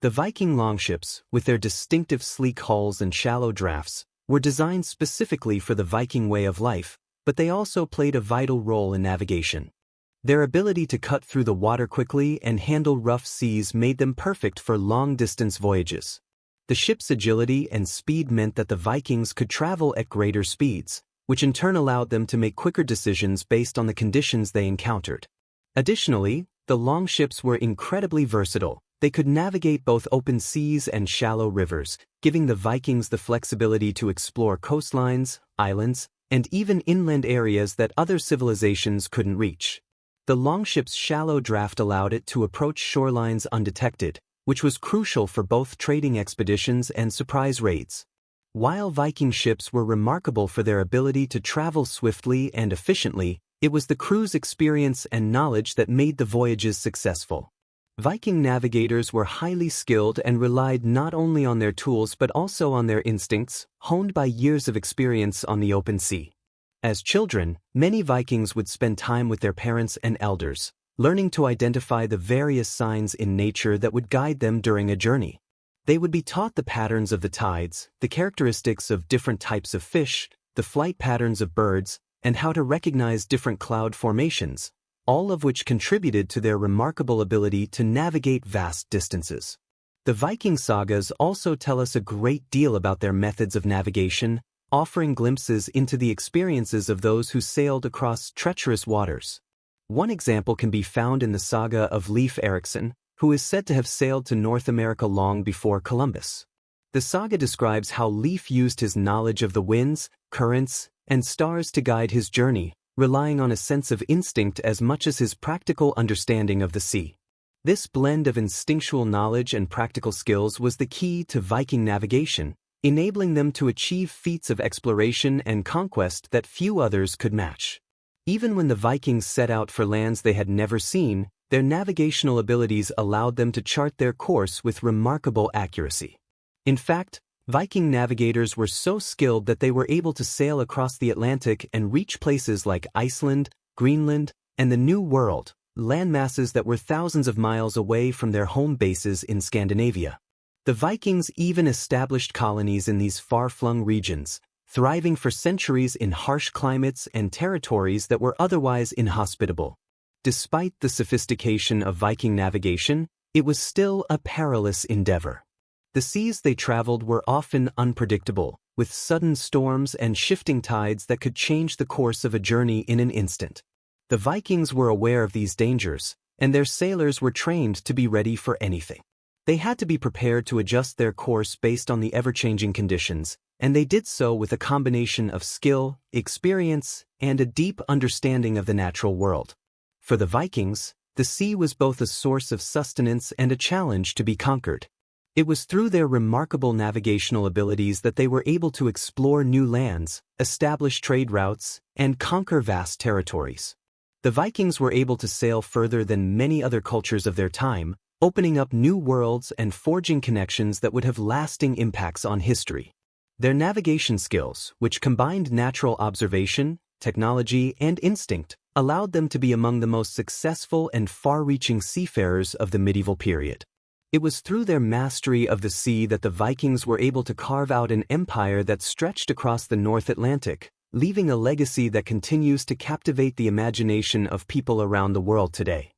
Speaker 1: The Viking longships, with their distinctive sleek hulls and shallow drafts, were designed specifically for the Viking way of life, but they also played a vital role in navigation. Their ability to cut through the water quickly and handle rough seas made them perfect for long-distance voyages. The ship's agility and speed meant that the Vikings could travel at greater speeds, which in turn allowed them to make quicker decisions based on the conditions they encountered. Additionally, the longships were incredibly versatile. They could navigate both open seas and shallow rivers, giving the Vikings the flexibility to explore coastlines, islands, and even inland areas that other civilizations couldn't reach. The longship's shallow draft allowed it to approach shorelines undetected, which was crucial for both trading expeditions and surprise raids. While Viking ships were remarkable for their ability to travel swiftly and efficiently, it was the crew's experience and knowledge that made the voyages successful. Viking navigators were highly skilled and relied not only on their tools but also on their instincts, honed by years of experience on the open sea. As children, many Vikings would spend time with their parents and elders, learning to identify the various signs in nature that would guide them during a journey. They would be taught the patterns of the tides, the characteristics of different types of fish, the flight patterns of birds, and how to recognize different cloud formations, all of which contributed to their remarkable ability to navigate vast distances. The Viking sagas also tell us a great deal about their methods of navigation, offering glimpses into the experiences of those who sailed across treacherous waters. One example can be found in the saga of Leif Erikson, who is said to have sailed to North America long before Columbus. The saga describes how Leif used his knowledge of the winds, currents, and stars to guide his journey, relying on a sense of instinct as much as his practical understanding of the sea. This blend of instinctual knowledge and practical skills was the key to Viking navigation, enabling them to achieve feats of exploration and conquest that few others could match. Even when the Vikings set out for lands they had never seen, their navigational abilities allowed them to chart their course with remarkable accuracy. In fact, Viking navigators were so skilled that they were able to sail across the Atlantic and reach places like Iceland, Greenland, and the New World, landmasses that were thousands of miles away from their home bases in Scandinavia. The Vikings even established colonies in these far-flung regions, thriving for centuries in harsh climates and territories that were otherwise inhospitable. Despite the sophistication of Viking navigation, it was still a perilous endeavor. The seas they traveled were often unpredictable, with sudden storms and shifting tides that could change the course of a journey in an instant. The Vikings were aware of these dangers, and their sailors were trained to be ready for anything. They had to be prepared to adjust their course based on the ever-changing conditions, and they did so with a combination of skill, experience, and a deep understanding of the natural world. For the Vikings, the sea was both a source of sustenance and a challenge to be conquered. It was through their remarkable navigational abilities that they were able to explore new lands, establish trade routes, and conquer vast territories. The Vikings were able to sail further than many other cultures of their time, opening up new worlds and forging connections that would have lasting impacts on history. Their navigation skills, which combined natural observation, technology, and instinct, allowed them to be among the most successful and far-reaching seafarers of the medieval period. It was through their mastery of the sea that the Vikings were able to carve out an empire that stretched across the North Atlantic, leaving a legacy that continues to captivate the imagination of people around the world today.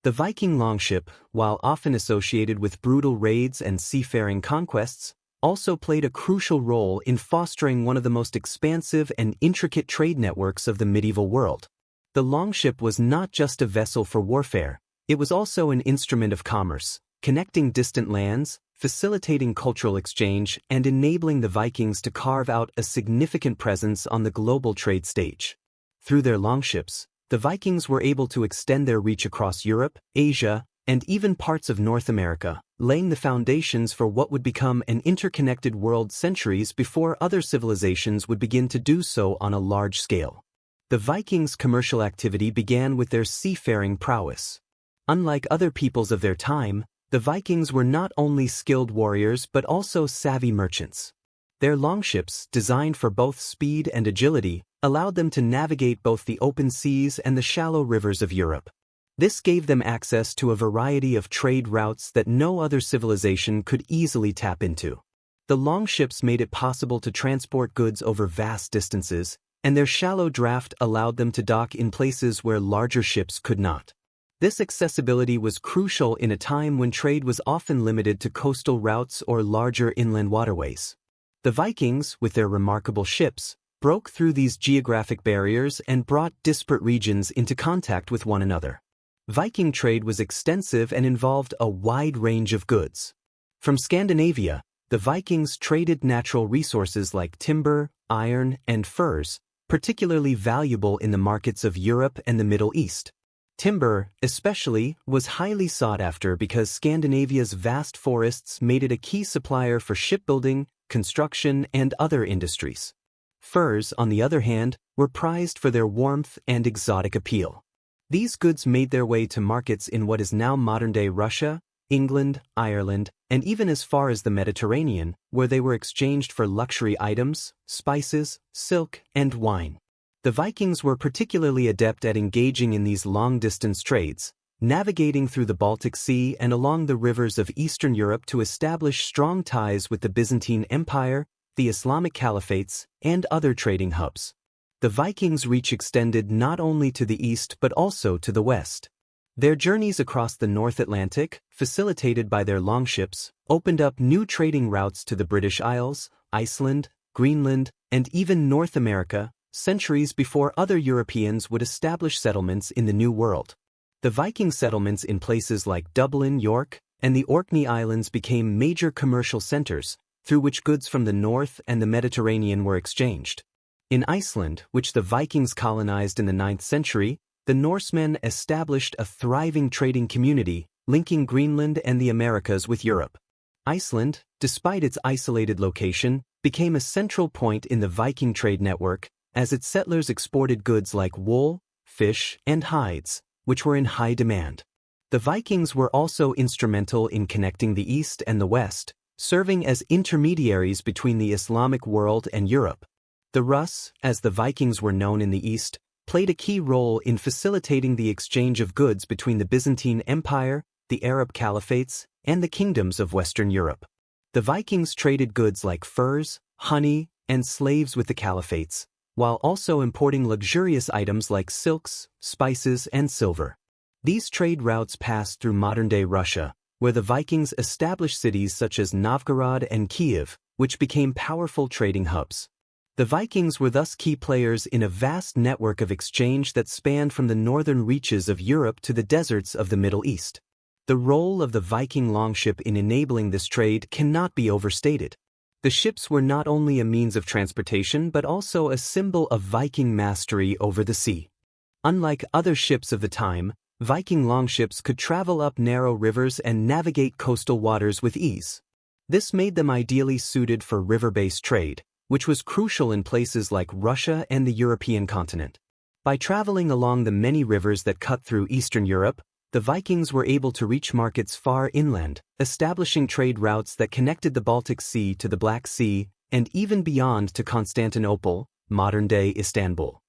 Speaker 1: The Viking longship, while often associated with brutal raids and seafaring conquests, also played a crucial role in fostering one of the most expansive and intricate trade networks of the medieval world. The longship was not just a vessel for warfare, it was also an instrument of commerce, connecting distant lands, facilitating cultural exchange, and enabling the Vikings to carve out a significant presence on the global trade stage. Through their longships, the Vikings were able to extend their reach across Europe, Asia, and even parts of North America, laying the foundations for what would become an interconnected world centuries before other civilizations would begin to do so on a large scale. The Vikings' commercial activity began with their seafaring prowess. Unlike other peoples of their time, the Vikings were not only skilled warriors but also savvy merchants. Their longships, designed for both speed and agility, allowed them to navigate both the open seas and the shallow rivers of Europe. This gave them access to a variety of trade routes that no other civilization could easily tap into. The longships made it possible to transport goods over vast distances, and their shallow draft allowed them to dock in places where larger ships could not. This accessibility was crucial in a time when trade was often limited to coastal routes or larger inland waterways. The Vikings, with their remarkable ships, broke through these geographic barriers and brought disparate regions into contact with one another. Viking trade was extensive and involved a wide range of goods. From Scandinavia, the Vikings traded natural resources like timber, iron, and furs, particularly valuable in the markets of Europe and the Middle East. Timber, especially, was highly sought after because Scandinavia's vast forests made it a key supplier for shipbuilding, construction, and other industries. Furs, on the other hand, were prized for their warmth and exotic appeal. These goods made their way to markets in what is now modern-day Russia, England, Ireland, and even as far as the Mediterranean, where they were exchanged for luxury items, spices, silk, and wine. The Vikings were particularly adept at engaging in these long-distance trades, navigating through the Baltic Sea and along the rivers of Eastern Europe to establish strong ties with the Byzantine Empire, the Islamic caliphates, and other trading hubs. The Vikings' reach extended not only to the east but also to the west. Their journeys across the North Atlantic, facilitated by their longships, opened up new trading routes to the British Isles, Iceland, Greenland, and even North America, centuries before other Europeans would establish settlements in the New World. The Viking settlements in places like Dublin, York, and the Orkney Islands became major commercial centers, through which goods from the north and the Mediterranean were exchanged. In Iceland, which the Vikings colonized in the 9th century, the Norsemen established a thriving trading community, linking Greenland and the Americas with Europe. Iceland, despite its isolated location, became a central point in the Viking trade network, as its settlers exported goods like wool, fish, and hides, which were in high demand. The Vikings were also instrumental in connecting the East and the West, serving as intermediaries between the Islamic world and Europe. The Rus, as the Vikings were known in the East, played a key role in facilitating the exchange of goods between the Byzantine Empire, the Arab caliphates, and the kingdoms of Western Europe. The Vikings traded goods like furs, honey, and slaves with the caliphates, while also importing luxurious items like silks, spices, and silver. These trade routes passed through modern-day Russia, where the Vikings established cities such as Novgorod and Kiev, which became powerful trading hubs. The Vikings were thus key players in a vast network of exchange that spanned from the northern reaches of Europe to the deserts of the Middle East. The role of the Viking longship in enabling this trade cannot be overstated. The ships were not only a means of transportation but also a symbol of Viking mastery over the sea. Unlike other ships of the time, Viking longships could travel up narrow rivers and navigate coastal waters with ease. This made them ideally suited for river-based trade, which was crucial in places like Russia and the European continent. By traveling along the many rivers that cut through Eastern Europe, the Vikings were able to reach markets far inland, establishing trade routes that connected the Baltic Sea to the Black Sea and even beyond to Constantinople, modern-day Istanbul.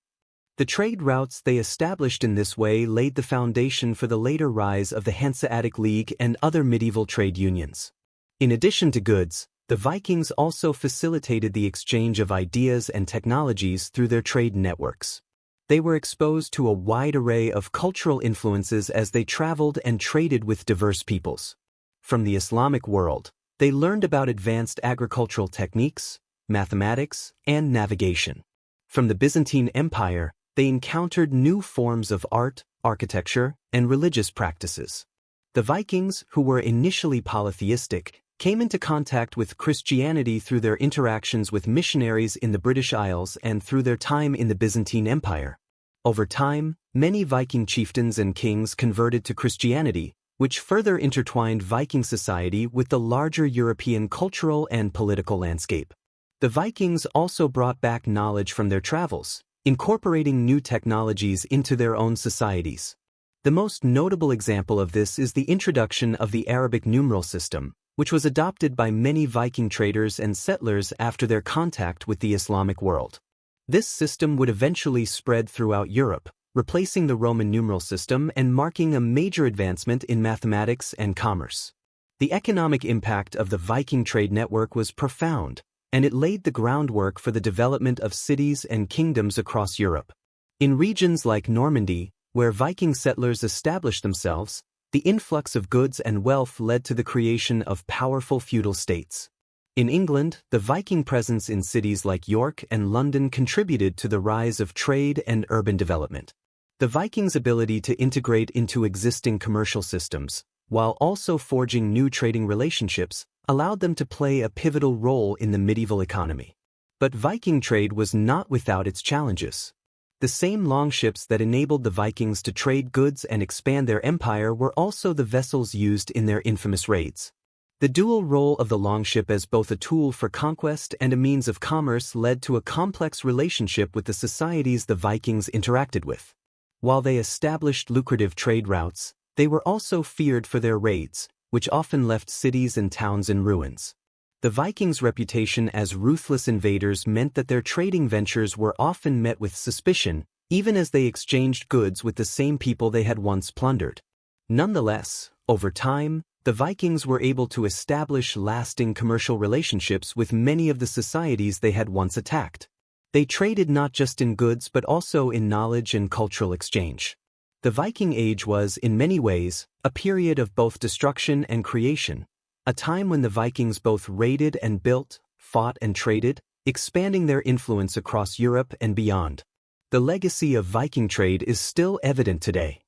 Speaker 1: The trade routes they established in this way laid the foundation for the later rise of the Hanseatic League and other medieval trade unions. In addition to goods, the Vikings also facilitated the exchange of ideas and technologies through their trade networks. They were exposed to a wide array of cultural influences as they traveled and traded with diverse peoples. From the Islamic world, they learned about advanced agricultural techniques, mathematics, and navigation. From the Byzantine Empire, they encountered new forms of art, architecture, and religious practices. The Vikings, who were initially polytheistic, came into contact with Christianity through their interactions with missionaries in the British Isles and through their time in the Byzantine Empire. Over time, many Viking chieftains and kings converted to Christianity, which further intertwined Viking society with the larger European cultural and political landscape. The Vikings also brought back knowledge from their travels, incorporating new technologies into their own societies. The most notable example of this is the introduction of the Arabic numeral system, which was adopted by many Viking traders and settlers after their contact with the Islamic world. This system would eventually spread throughout Europe, replacing the Roman numeral system and marking a major advancement in mathematics and commerce. The economic impact of the Viking trade network was profound, and it laid the groundwork for the development of cities and kingdoms across Europe. In regions like Normandy, where Viking settlers established themselves, the influx of goods and wealth led to the creation of powerful feudal states. In England, the Viking presence in cities like York and London contributed to the rise of trade and urban development. The Vikings' ability to integrate into existing commercial systems, while also forging new trading relationships, allowed them to play a pivotal role in the medieval economy. But Viking trade was not without its challenges. The same longships that enabled the Vikings to trade goods and expand their empire were also the vessels used in their infamous raids. The dual role of the longship as both a tool for conquest and a means of commerce led to a complex relationship with the societies the Vikings interacted with. While they established lucrative trade routes, they were also feared for their raids, which often left cities and towns in ruins. The Vikings' reputation as ruthless invaders meant that their trading ventures were often met with suspicion, even as they exchanged goods with the same people they had once plundered. Nonetheless, over time, the Vikings were able to establish lasting commercial relationships with many of the societies they had once attacked. They traded not just in goods but also in knowledge and cultural exchange. The Viking Age was, in many ways, a period of both destruction and creation, a time when the Vikings both raided and built, fought and traded, expanding their influence across Europe and beyond. The legacy of Viking trade is still evident today.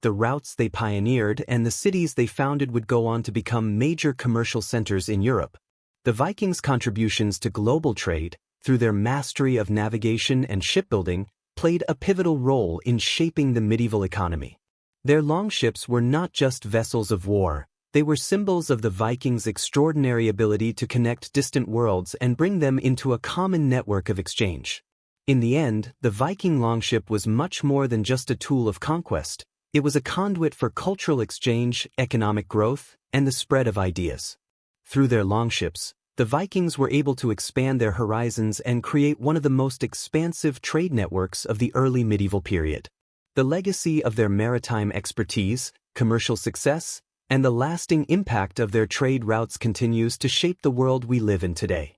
Speaker 1: The routes they pioneered and the cities they founded would go on to become major commercial centers in Europe. The Vikings' contributions to global trade, through their mastery of navigation and shipbuilding, played a pivotal role in shaping the medieval economy. Their longships were not just vessels of war, they were symbols of the Vikings' extraordinary ability to connect distant worlds and bring them into a common network of exchange. In the end, the Viking longship was much more than just a tool of conquest. It was a conduit for cultural exchange, economic growth, and the spread of ideas. Through their longships, the Vikings were able to expand their horizons and create one of the most expansive trade networks of the early medieval period. The legacy of their maritime expertise, commercial success, and the lasting impact of their trade routes continues to shape the world we live in today.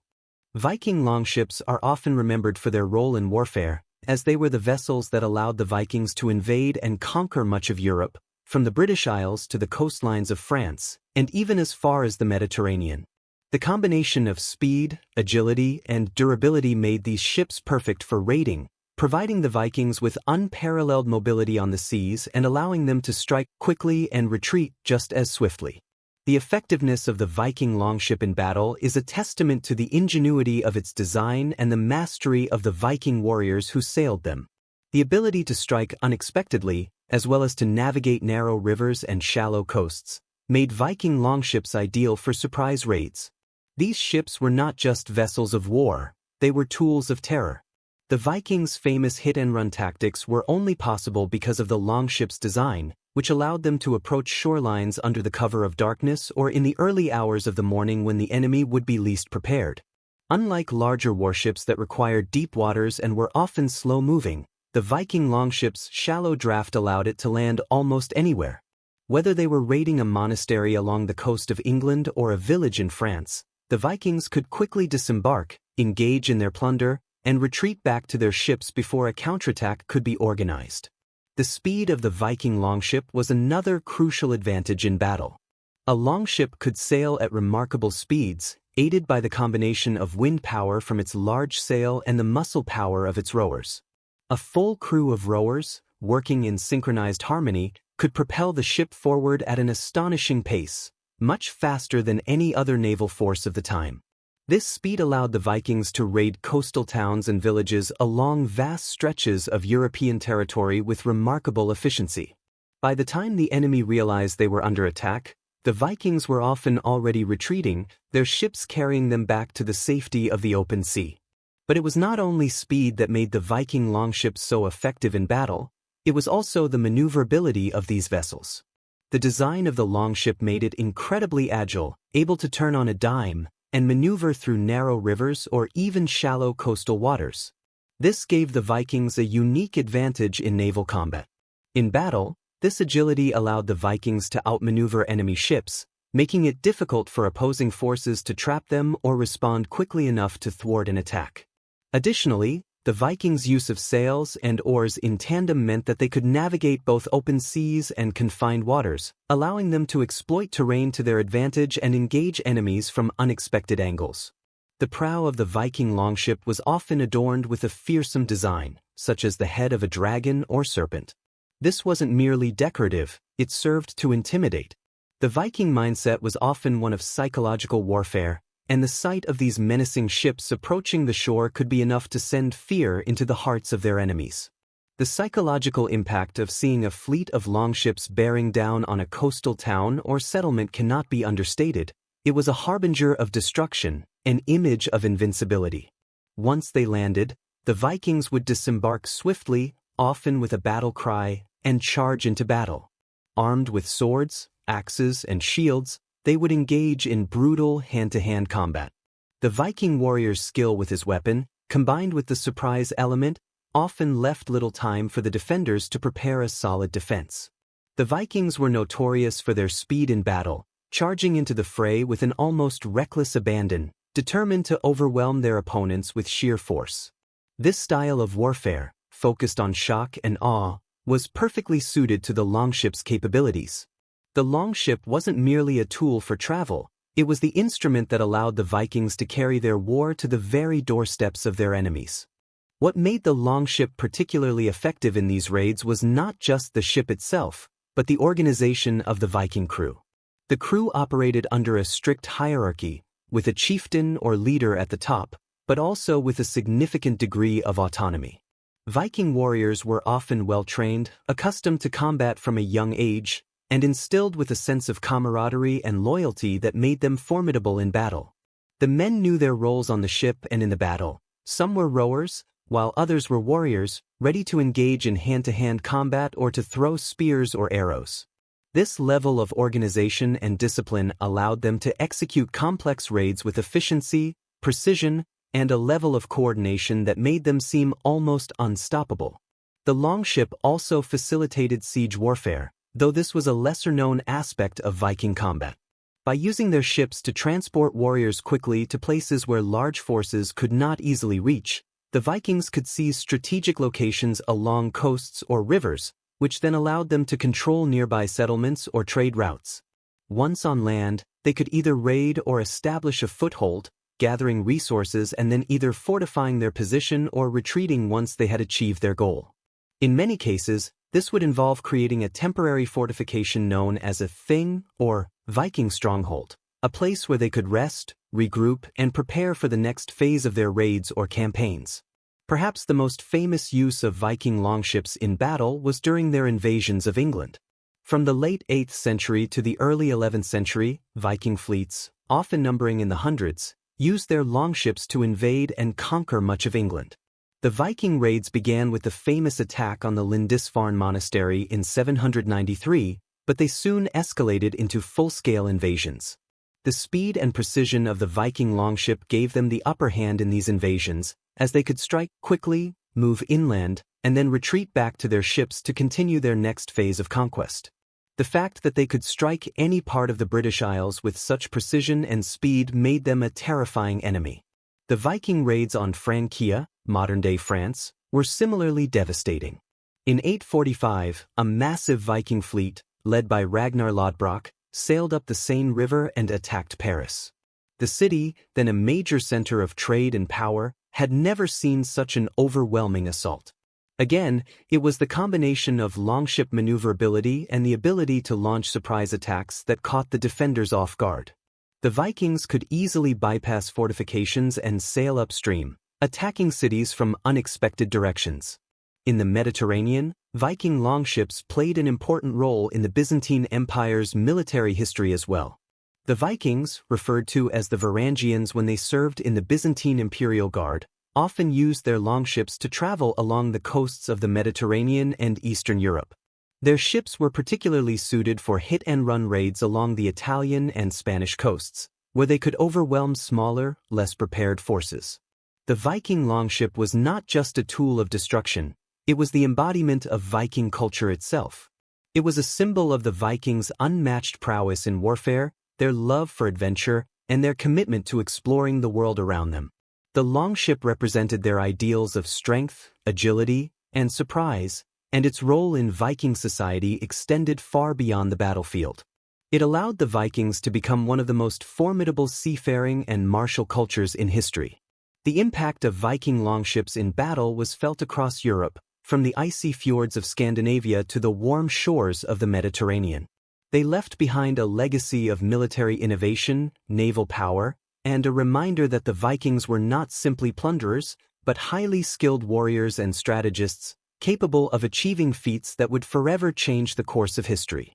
Speaker 1: Viking longships are often remembered for their role in warfare, as they were the vessels that allowed the Vikings to invade and conquer much of Europe, from the British Isles to the coastlines of France, and even as far as the Mediterranean. The combination of speed, agility, and durability made these ships perfect for raiding, providing the Vikings with unparalleled mobility on the seas and allowing them to strike quickly and retreat just as swiftly. The effectiveness of the Viking longship in battle is a testament to the ingenuity of its design and the mastery of the Viking warriors who sailed them. The ability to strike unexpectedly, as well as to navigate narrow rivers and shallow coasts, made Viking longships ideal for surprise raids. These ships were not just vessels of war, they were tools of terror. The Vikings' famous hit-and-run tactics were only possible because of the longship's design, which allowed them to approach shorelines under the cover of darkness or in the early hours of the morning when the enemy would be least prepared. Unlike larger warships that required deep waters and were often slow-moving, the Viking longship's shallow draft allowed it to land almost anywhere. Whether they were raiding a monastery along the coast of England or a village in France, the Vikings could quickly disembark, engage in their plunder, and retreat back to their ships before a counterattack could be organized. The speed of the Viking longship was another crucial advantage in battle. A longship could sail at remarkable speeds, aided by the combination of wind power from its large sail and the muscle power of its rowers. A full crew of rowers, working in synchronized harmony, could propel the ship forward at an astonishing pace, much faster than any other naval force of the time. This speed allowed the Vikings to raid coastal towns and villages along vast stretches of European territory with remarkable efficiency. By the time the enemy realized they were under attack, the Vikings were often already retreating, their ships carrying them back to the safety of the open sea. But it was not only speed that made the Viking longships so effective in battle, it was also the maneuverability of these vessels. The design of the longship made it incredibly agile, able to turn on a dime, and maneuver through narrow rivers or even shallow coastal waters. This gave the Vikings a unique advantage in naval combat. In battle, this agility allowed the Vikings to outmaneuver enemy ships, making it difficult for opposing forces to trap them or respond quickly enough to thwart an attack. Additionally, the Vikings' use of sails and oars in tandem meant that they could navigate both open seas and confined waters, allowing them to exploit terrain to their advantage and engage enemies from unexpected angles. The prow of the Viking longship was often adorned with a fearsome design, such as the head of a dragon or serpent. This wasn't merely decorative, it served to intimidate. The Viking mindset was often one of psychological warfare, and the sight of these menacing ships approaching the shore could be enough to send fear into the hearts of their enemies. The psychological impact of seeing a fleet of longships bearing down on a coastal town or settlement cannot be understated. It was a harbinger of destruction, an image of invincibility. Once they landed, the Vikings would disembark swiftly, often with a battle cry, and charge into battle. Armed with swords, axes, and shields, they would engage in brutal hand-to-hand combat. The Viking warrior's skill with his weapon, combined with the surprise element, often left little time for the defenders to prepare a solid defense. The Vikings were notorious for their speed in battle, charging into the fray with an almost reckless abandon, determined to overwhelm their opponents with sheer force. This style of warfare, focused on shock and awe, was perfectly suited to the longship's capabilities. The longship wasn't merely a tool for travel, it was the instrument that allowed the Vikings to carry their war to the very doorsteps of their enemies. What made the longship particularly effective in these raids was not just the ship itself, but the organization of the Viking crew. The crew operated under a strict hierarchy, with a chieftain or leader at the top, but also with a significant degree of autonomy. Viking warriors were often well-trained, accustomed to combat from a young age, and instilled with a sense of camaraderie and loyalty that made them formidable in battle. The men knew their roles on the ship and in the battle. Some were rowers, while others were warriors, ready to engage in hand-to-hand combat or to throw spears or arrows. This level of organization and discipline allowed them to execute complex raids with efficiency, precision, and a level of coordination that made them seem almost unstoppable. The longship also facilitated siege warfare, though this was a lesser-known aspect of Viking combat. By using their ships to transport warriors quickly to places where large forces could not easily reach, the Vikings could seize strategic locations along coasts or rivers, which then allowed them to control nearby settlements or trade routes. Once on land, they could either raid or establish a foothold, gathering resources and then either fortifying their position or retreating once they had achieved their goal. In many cases, this would involve creating a temporary fortification known as a thing or Viking stronghold, a place where they could rest, regroup, and prepare for the next phase of their raids or campaigns. Perhaps the most famous use of Viking longships in battle was during their invasions of England. From the late 8th century to the early 11th century, Viking fleets, often numbering in the hundreds, used their longships to invade and conquer much of England. The Viking raids began with the famous attack on the Lindisfarne monastery in 793, but they soon escalated into full-scale invasions. The speed and precision of the Viking longship gave them the upper hand in these invasions, as they could strike quickly, move inland, and then retreat back to their ships to continue their next phase of conquest. The fact that they could strike any part of the British Isles with such precision and speed made them a terrifying enemy. The Viking raids on Francia, modern-day France, were similarly devastating. In 845, a massive Viking fleet, led by Ragnar Lodbrok, sailed up the Seine River and attacked Paris. The city, then a major center of trade and power, had never seen such an overwhelming assault. Again, it was the combination of longship maneuverability and the ability to launch surprise attacks that caught the defenders off guard. The Vikings could easily bypass fortifications and sail upstream, attacking cities from unexpected directions. In the Mediterranean, Viking longships played an important role in the Byzantine Empire's military history as well. The Vikings, referred to as the Varangians when they served in the Byzantine Imperial Guard, often used their longships to travel along the coasts of the Mediterranean and Eastern Europe. Their ships were particularly suited for hit-and-run raids along the Italian and Spanish coasts, where they could overwhelm smaller, less prepared forces. The Viking longship was not just a tool of destruction, it was the embodiment of Viking culture itself. It was a symbol of the Vikings' unmatched prowess in warfare, their love for adventure, and their commitment to exploring the world around them. The longship represented their ideals of strength, agility, and surprise, and its role in Viking society extended far beyond the battlefield. It allowed the Vikings to become one of the most formidable seafaring and martial cultures in history. The impact of Viking longships in battle was felt across Europe, from the icy fjords of Scandinavia to the warm shores of the Mediterranean. They left behind a legacy of military innovation, naval power, and a reminder that the Vikings were not simply plunderers, but highly skilled warriors and strategists, capable of achieving feats that would forever change the course of history.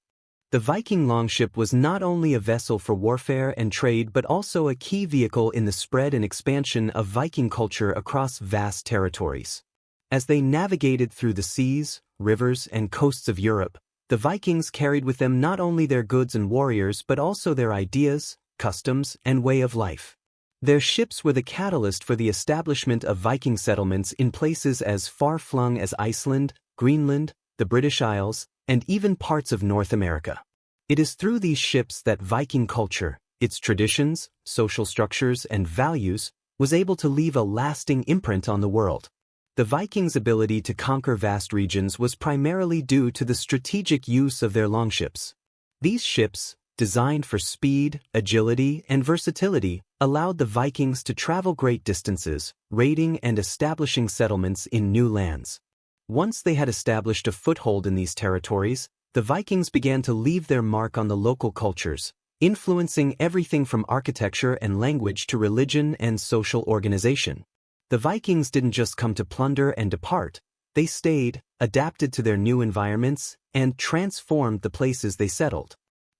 Speaker 1: The Viking longship was not only a vessel for warfare and trade but also a key vehicle in the spread and expansion of Viking culture across vast territories. As they navigated through the seas, rivers, and coasts of Europe, the Vikings carried with them not only their goods and warriors but also their ideas, customs, and way of life. Their ships were the catalyst for the establishment of Viking settlements in places as far-flung as Iceland, Greenland, the British Isles, and even parts of North America. It is through these ships that Viking culture, its traditions, social structures, and values, was able to leave a lasting imprint on the world. The Vikings' ability to conquer vast regions was primarily due to the strategic use of their longships. These ships, designed for speed, agility, and versatility, allowed the Vikings to travel great distances, raiding and establishing settlements in new lands. Once they had established a foothold in these territories, the Vikings began to leave their mark on the local cultures, influencing everything from architecture and language to religion and social organization. The Vikings didn't just come to plunder and depart, they stayed, adapted to their new environments, and transformed the places they settled.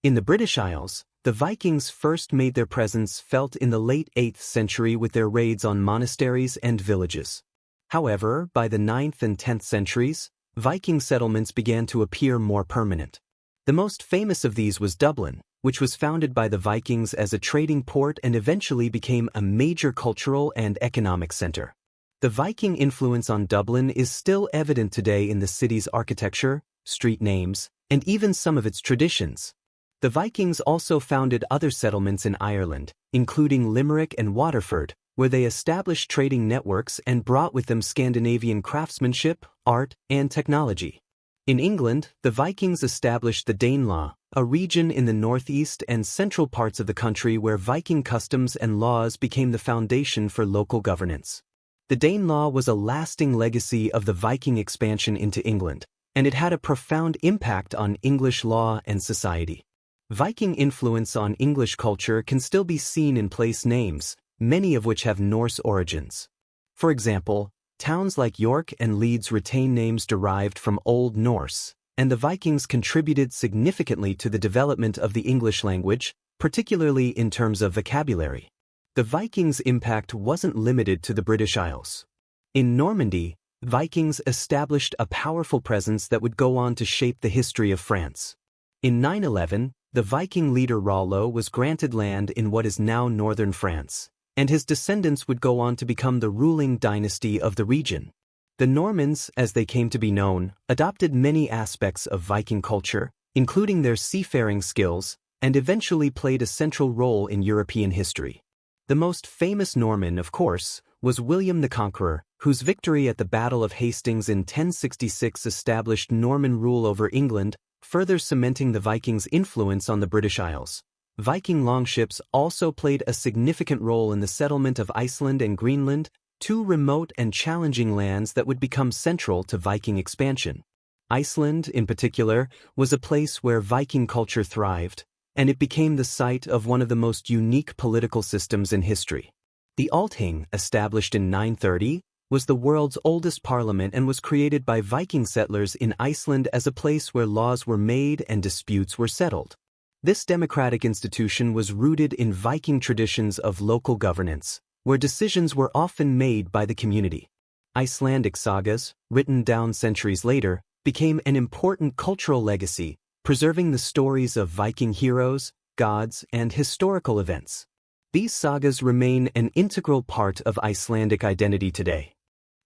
Speaker 1: In the British Isles, the Vikings first made their presence felt in the late 8th century with their raids on monasteries and villages. However, by the 9th and 10th centuries, Viking settlements began to appear more permanent. The most famous of these was Dublin, which was founded by the Vikings as a trading port and eventually became a major cultural and economic center. The Viking influence on Dublin is still evident today in the city's architecture, street names, and even some of its traditions. The Vikings also founded other settlements in Ireland, including Limerick and Waterford, where they established trading networks and brought with them Scandinavian craftsmanship, art, and technology. In England, the Vikings established the Danelaw, a region in the northeast and central parts of the country where Viking customs and laws became the foundation for local governance. The Danelaw was a lasting legacy of the Viking expansion into England, and it had a profound impact on English law and society. Viking influence on English culture can still be seen in place names, many of which have Norse origins. For example, towns like York and Leeds retain names derived from Old Norse, and the Vikings contributed significantly to the development of the English language, particularly in terms of vocabulary. The Vikings' impact wasn't limited to the British Isles. In Normandy, Vikings established a powerful presence that would go on to shape the history of France. In 911, the Viking leader Rollo was granted land in what is now northern France, and his descendants would go on to become the ruling dynasty of the region. The Normans, as they came to be known, adopted many aspects of Viking culture, including their seafaring skills, and eventually played a central role in European history. The most famous Norman, of course, was William the Conqueror, whose victory at the Battle of Hastings in 1066 established Norman rule over England, further cementing the Vikings' influence on the British Isles. Viking longships also played a significant role in the settlement of Iceland and Greenland, two remote and challenging lands that would become central to Viking expansion. Iceland, in particular, was a place where Viking culture thrived, and it became the site of one of the most unique political systems in history. The Althing, established in 930, was the world's oldest parliament and was created by Viking settlers in Iceland as a place where laws were made and disputes were settled. This democratic institution was rooted in Viking traditions of local governance, where decisions were often made by the community. Icelandic sagas, written down centuries later, became an important cultural legacy, preserving the stories of Viking heroes, gods, and historical events. These sagas remain an integral part of Icelandic identity today.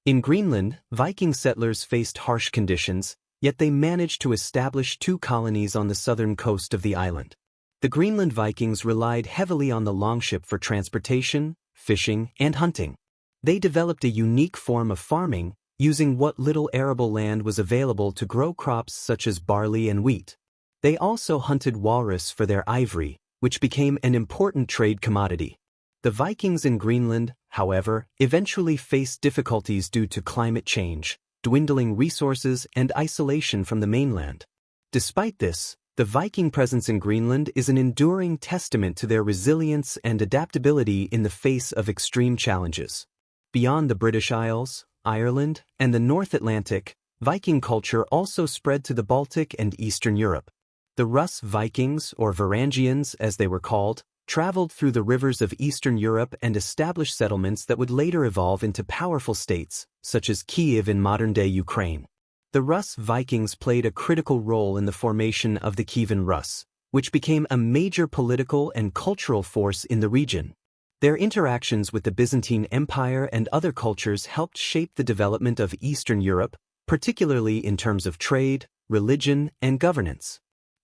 Speaker 1: In Greenland, Viking settlers faced harsh conditions, yet they managed to establish two colonies on the southern coast of the island. The Greenland Vikings relied heavily on the longship for transportation, fishing, and hunting. They developed a unique form of farming, using what little arable land was available to grow crops such as barley and wheat. They also hunted walrus for their ivory, which became an important trade commodity. The Vikings in Greenland, however, eventually faced difficulties due to climate change, dwindling resources, and isolation from the mainland. Despite this, the Viking presence in Greenland is an enduring testament to their resilience and adaptability in the face of extreme challenges. Beyond the British Isles, Ireland, and the North Atlantic, Viking culture also spread to the Baltic and Eastern Europe. The Rus Vikings, or Varangians as they were called, traveled through the rivers of Eastern Europe and established settlements that would later evolve into powerful states, such as Kiev in modern-day Ukraine. The Rus Vikings played a critical role in the formation of the Kievan Rus, which became a major political and cultural force in the region. Their interactions with the Byzantine Empire and other cultures helped shape the development of Eastern Europe, particularly in terms of trade, religion, and governance.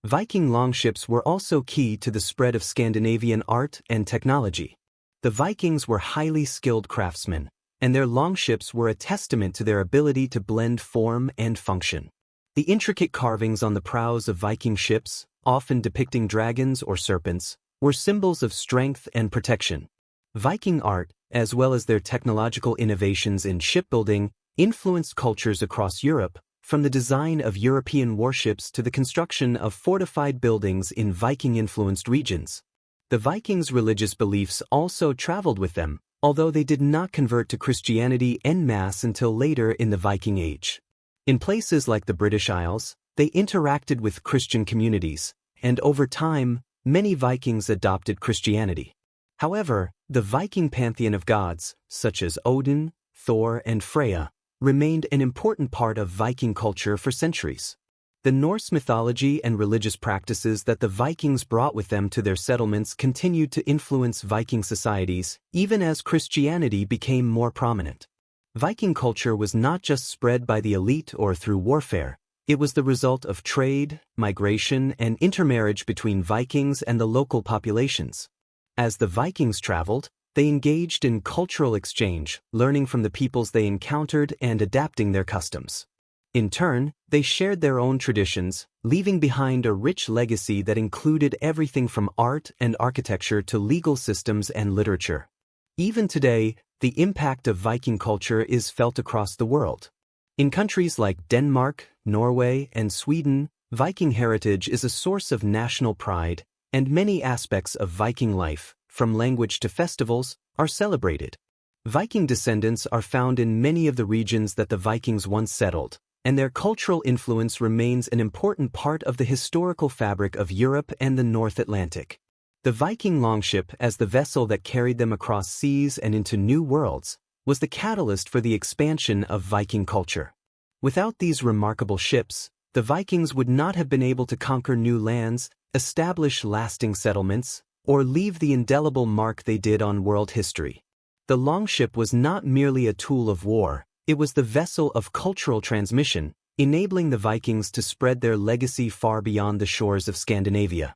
Speaker 1: Viking longships were also key to the spread of Scandinavian art and technology. The Vikings were highly skilled craftsmen, and their longships were a testament to their ability to blend form and function. The intricate carvings on the prows of Viking ships, often depicting dragons or serpents, were symbols of strength and protection. Viking art, as well as their technological innovations in shipbuilding, influenced cultures across Europe, from the design of European warships to the construction of fortified buildings in Viking-influenced regions. The Vikings' religious beliefs also traveled with them, although they did not convert to Christianity en masse until later in the Viking Age. In places like the British Isles, they interacted with Christian communities, and over time, many Vikings adopted Christianity. However, the Viking pantheon of gods, such as Odin, Thor, and Freya, remained an important part of Viking culture for centuries. The Norse mythology and religious practices that the Vikings brought with them to their settlements continued to influence Viking societies, even as Christianity became more prominent. Viking culture was not just spread by the elite or through warfare, it was the result of trade, migration, and intermarriage between Vikings and the local populations. As the Vikings traveled, they engaged in cultural exchange, learning from the peoples they encountered and adapting their customs. In turn, they shared their own traditions, leaving behind a rich legacy that included everything from art and architecture to legal systems and literature. Even today, the impact of Viking culture is felt across the world. In countries like Denmark, Norway, and Sweden, Viking heritage is a source of national pride, and many aspects of Viking life, from language to festivals, are celebrated. Viking descendants are found in many of the regions that the Vikings once settled, and their cultural influence remains an important part of the historical fabric of Europe and the North Atlantic. The Viking longship, as the vessel that carried them across seas and into new worlds, was the catalyst for the expansion of Viking culture. Without these remarkable ships, the Vikings would not have been able to conquer new lands, establish lasting settlements, or leave the indelible mark they did on world history. The longship was not merely a tool of war, it was the vessel of cultural transmission, enabling the Vikings to spread their legacy far beyond the shores of Scandinavia.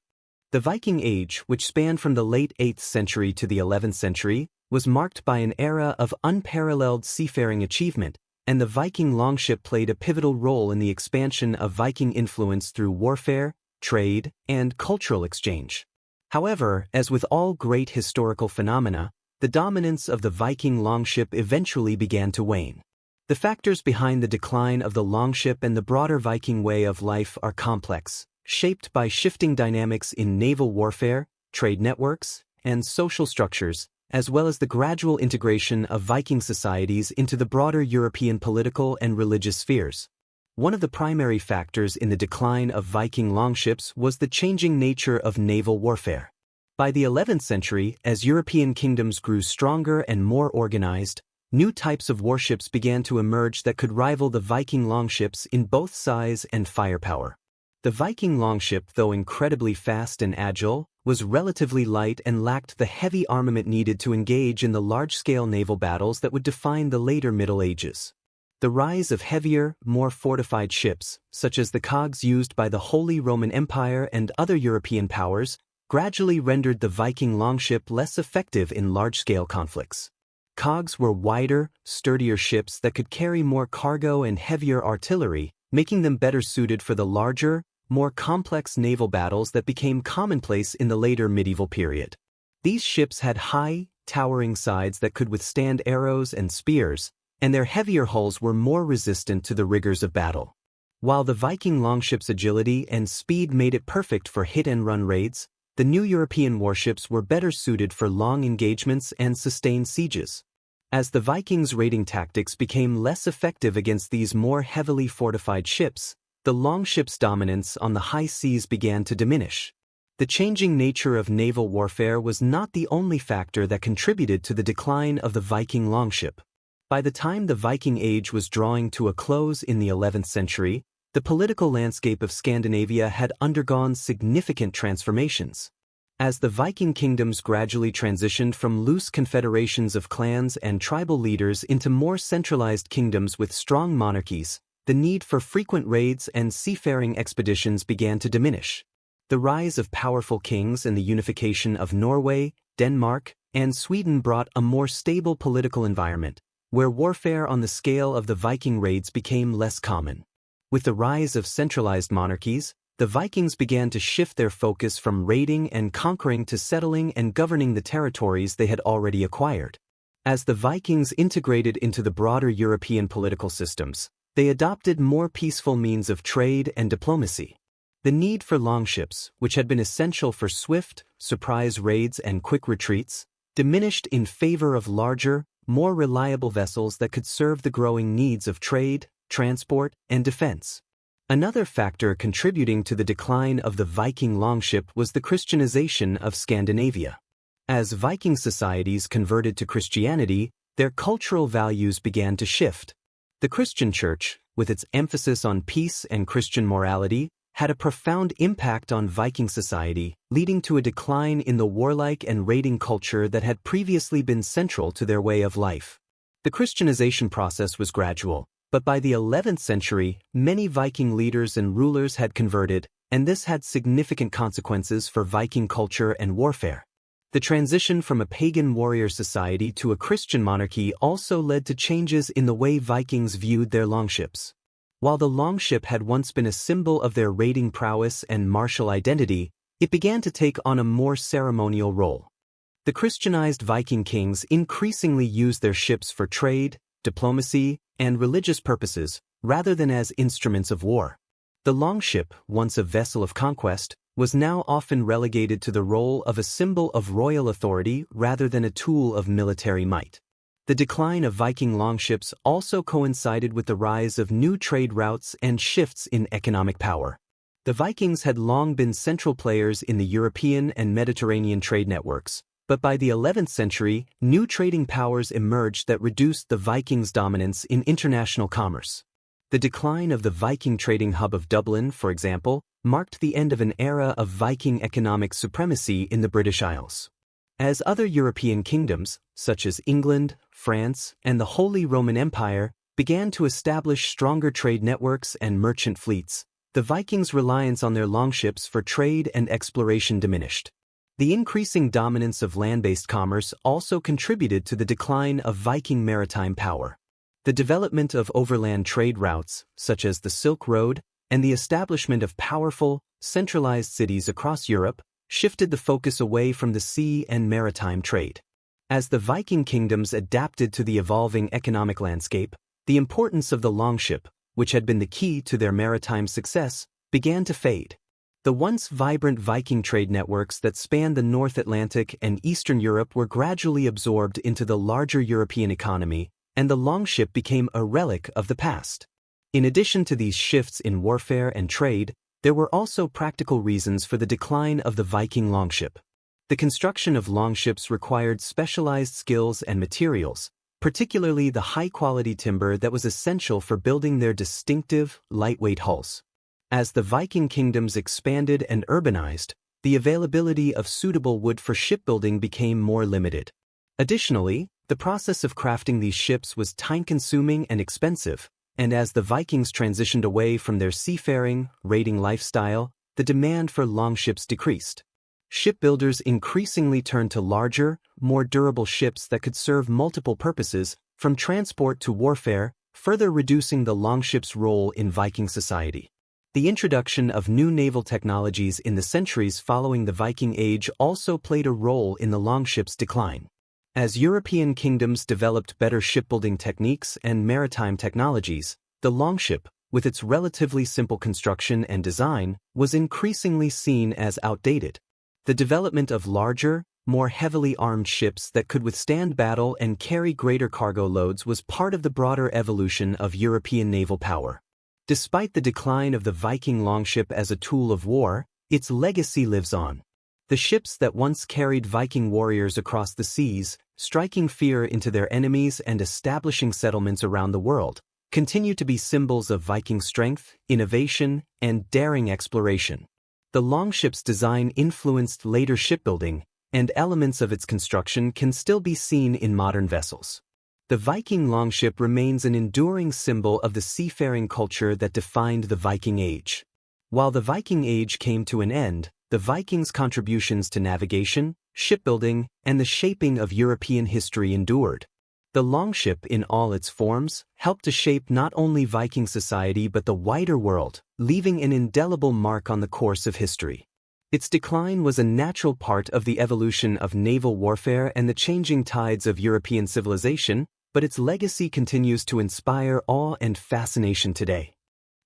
Speaker 1: The Viking Age, which spanned from the late 8th century to the 11th century, was marked by an era of unparalleled seafaring achievement, and the Viking longship played a pivotal role in the expansion of Viking influence through warfare, trade, and cultural exchange. However, as with all great historical phenomena, the dominance of the Viking longship eventually began to wane. The factors behind the decline of the longship and the broader Viking way of life are complex, shaped by shifting dynamics in naval warfare, trade networks, and social structures, as well as the gradual integration of Viking societies into the broader European political and religious spheres. One of the primary factors in the decline of Viking longships was the changing nature of naval warfare. By the 11th century, as European kingdoms grew stronger and more organized, new types of warships began to emerge that could rival the Viking longships in both size and firepower. The Viking longship, though incredibly fast and agile, was relatively light and lacked the heavy armament needed to engage in the large-scale naval battles that would define the later Middle Ages. The rise of heavier, more fortified ships, such as the cogs used by the Holy Roman Empire and other European powers, gradually rendered the Viking longship less effective in large-scale conflicts. Cogs were wider, sturdier ships that could carry more cargo and heavier artillery, making them better suited for the larger, more complex naval battles that became commonplace in the later medieval period. These ships had high, towering sides that could withstand arrows and spears, and their heavier hulls were more resistant to the rigors of battle. While the Viking longship's agility and speed made it perfect for hit-and-run raids, the new European warships were better suited for long engagements and sustained sieges. As the Vikings' raiding tactics became less effective against these more heavily fortified ships, the longship's dominance on the high seas began to diminish. The changing nature of naval warfare was not the only factor that contributed to the decline of the Viking longship. By the time the Viking Age was drawing to a close in the 11th century, the political landscape of Scandinavia had undergone significant transformations. As the Viking kingdoms gradually transitioned from loose confederations of clans and tribal leaders into more centralized kingdoms with strong monarchies, the need for frequent raids and seafaring expeditions began to diminish. The rise of powerful kings and the unification of Norway, Denmark, and Sweden brought a more stable political environment, where warfare on the scale of the Viking raids became less common. With the rise of centralized monarchies, the Vikings began to shift their focus from raiding and conquering to settling and governing the territories they had already acquired. As the Vikings integrated into the broader European political systems, they adopted more peaceful means of trade and diplomacy. The need for longships, which had been essential for swift, surprise raids and quick retreats, diminished in favor of larger, more reliable vessels that could serve the growing needs of trade, transport, and defense. Another factor contributing to the decline of the Viking longship was the Christianization of Scandinavia. As Viking societies converted to Christianity, their cultural values began to shift. The Christian Church, with its emphasis on peace and Christian morality, had a profound impact on Viking society, leading to a decline in the warlike and raiding culture that had previously been central to their way of life. The Christianization process was gradual, but by the 11th century, many Viking leaders and rulers had converted, and this had significant consequences for Viking culture and warfare. The transition from a pagan warrior society to a Christian monarchy also led to changes in the way Vikings viewed their longships. While the longship had once been a symbol of their raiding prowess and martial identity, it began to take on a more ceremonial role. The Christianized Viking kings increasingly used their ships for trade, diplomacy, and religious purposes, rather than as instruments of war. The longship, once a vessel of conquest, was now often relegated to the role of a symbol of royal authority rather than a tool of military might. The decline of Viking longships also coincided with the rise of new trade routes and shifts in economic power. The Vikings had long been central players in the European and Mediterranean trade networks, but by the 11th century, new trading powers emerged that reduced the Vikings' dominance in international commerce. The decline of the Viking trading hub of Dublin, for example, marked the end of an era of Viking economic supremacy in the British Isles. As other European kingdoms, such as England, France, and the Holy Roman Empire, began to establish stronger trade networks and merchant fleets, the Vikings' reliance on their longships for trade and exploration diminished. The increasing dominance of land-based commerce also contributed to the decline of Viking maritime power. The development of overland trade routes, such as the Silk Road, and the establishment of powerful, centralized cities across Europe, shifted the focus away from the sea and maritime trade. As the Viking kingdoms adapted to the evolving economic landscape, the importance of the longship, which had been the key to their maritime success, began to fade. The once vibrant Viking trade networks that spanned the North Atlantic and Eastern Europe were gradually absorbed into the larger European economy, and the longship became a relic of the past. In addition to these shifts in warfare and trade, there were also practical reasons for the decline of the Viking longship. The construction of longships required specialized skills and materials, particularly the high-quality timber that was essential for building their distinctive, lightweight hulls. As the Viking kingdoms expanded and urbanized, the availability of suitable wood for shipbuilding became more limited. Additionally, the process of crafting these ships was time-consuming and expensive, and as the Vikings transitioned away from their seafaring, raiding lifestyle, the demand for longships decreased. Shipbuilders increasingly turned to larger, more durable ships that could serve multiple purposes, from transport to warfare, further reducing the longship's role in Viking society. The introduction of new naval technologies in the centuries following the Viking Age also played a role in the longship's decline. As European kingdoms developed better shipbuilding techniques and maritime technologies, the longship, with its relatively simple construction and design, was increasingly seen as outdated. The development of larger, more heavily armed ships that could withstand battle and carry greater cargo loads was part of the broader evolution of European naval power. Despite the decline of the Viking longship as a tool of war, its legacy lives on. The ships that once carried Viking warriors across the seas, striking fear into their enemies and establishing settlements around the world, continue to be symbols of Viking strength, innovation, and daring exploration. The longship's design influenced later shipbuilding, and elements of its construction can still be seen in modern vessels. The Viking longship remains an enduring symbol of the seafaring culture that defined the Viking Age. While the Viking Age came to an end, the Vikings' contributions to navigation, shipbuilding, and the shaping of European history endured. The longship in all its forms helped to shape not only Viking society but the wider world, leaving an indelible mark on the course of history. Its decline was a natural part of the evolution of naval warfare and the changing tides of European civilization, but its legacy continues to inspire awe and fascination today.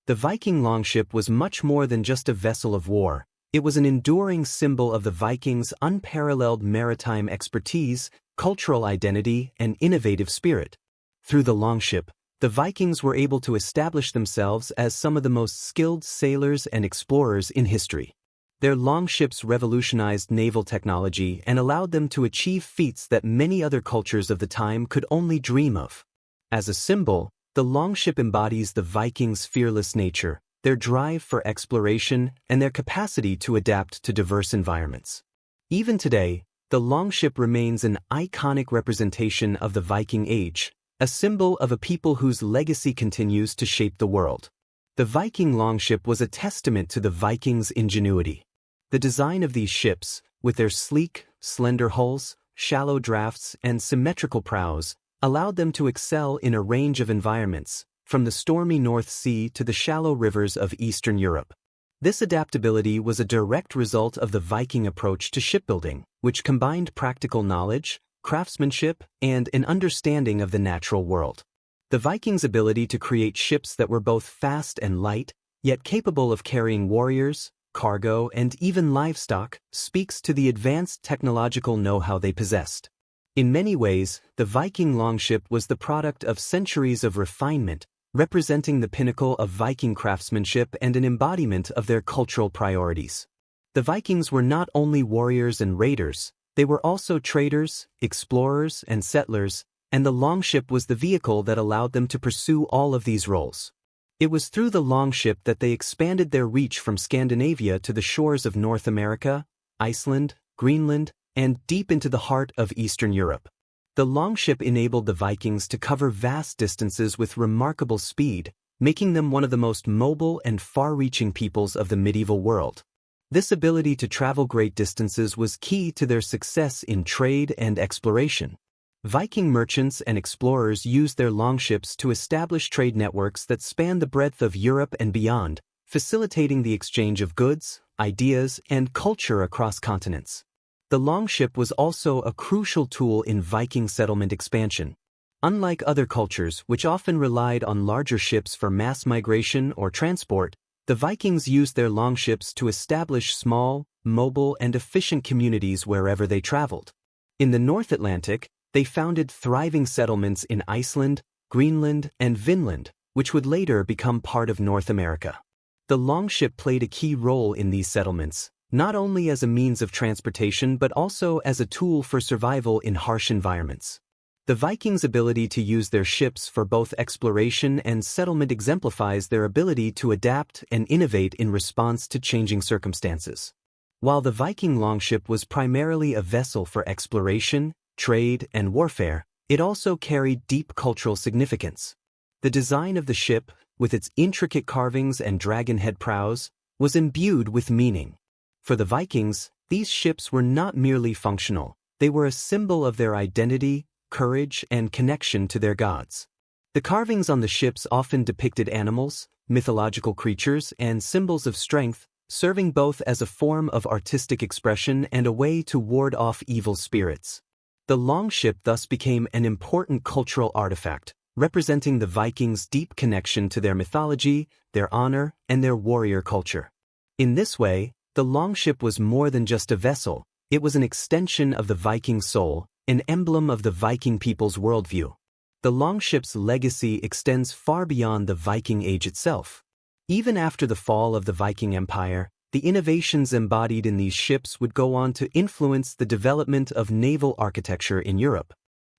Speaker 1: The Viking longship was much more than just a vessel of war. It was an enduring symbol of the Vikings' unparalleled maritime expertise, cultural identity, and innovative spirit. Through the longship, the Vikings were able to establish themselves as some of the most skilled sailors and explorers in history. Their longships revolutionized naval technology and allowed them to achieve feats that many other cultures of the time could only dream of. As a symbol, the longship embodies the Vikings' fearless nature, their drive for exploration, and their capacity to adapt to diverse environments. Even today, the longship remains an iconic representation of the Viking Age, a symbol of a people whose legacy continues to shape the world. The Viking longship was a testament to the Vikings' ingenuity. The design of these ships, with their sleek, slender hulls, shallow drafts, and symmetrical prows, allowed them to excel in a range of environments, from the stormy North Sea to the shallow rivers of Eastern Europe. This adaptability was a direct result of the Viking approach to shipbuilding, which combined practical knowledge, craftsmanship, and an understanding of the natural world. The Vikings' ability to create ships that were both fast and light, yet capable of carrying warriors, cargo, and even livestock, speaks to the advanced technological know-how they possessed. In many ways, the Viking longship was the product of centuries of refinement, representing the pinnacle of Viking craftsmanship and an embodiment of their cultural priorities. The Vikings were not only warriors and raiders, they were also traders, explorers, and settlers, and the longship was the vehicle that allowed them to pursue all of these roles. It was through the longship that they expanded their reach from Scandinavia to the shores of North America, Iceland, Greenland, and deep into the heart of Eastern Europe. The longship enabled the Vikings to cover vast distances with remarkable speed, making them one of the most mobile and far-reaching peoples of the medieval world. This ability to travel great distances was key to their success in trade and exploration. Viking merchants and explorers used their longships to establish trade networks that spanned the breadth of Europe and beyond, facilitating the exchange of goods, ideas, and culture across continents. The longship was also a crucial tool in Viking settlement expansion. Unlike other cultures which often relied on larger ships for mass migration or transport, the Vikings used their longships to establish small, mobile and efficient communities wherever they traveled. In the North Atlantic, they founded thriving settlements in Iceland, Greenland, and Vinland, which would later become part of North America. The longship played a key role in these settlements, not only as a means of transportation but also as a tool for survival in harsh environments. The Vikings' ability to use their ships for both exploration and settlement exemplifies their ability to adapt and innovate in response to changing circumstances. While the Viking longship was primarily a vessel for exploration, trade, and warfare, it also carried deep cultural significance. The design of the ship, with its intricate carvings and dragon-head prows, was imbued with meaning. For the Vikings, these ships were not merely functional, they were a symbol of their identity, courage, and connection to their gods. The carvings on the ships often depicted animals, mythological creatures, and symbols of strength, serving both as a form of artistic expression and a way to ward off evil spirits. The longship thus became an important cultural artifact, representing the Vikings' deep connection to their mythology, their honor, and their warrior culture. In this way, the longship was more than just a vessel, it was an extension of the Viking soul, an emblem of the Viking people's worldview. The longship's legacy extends far beyond the Viking Age itself. Even after the fall of the Viking Empire, the innovations embodied in these ships would go on to influence the development of naval architecture in Europe.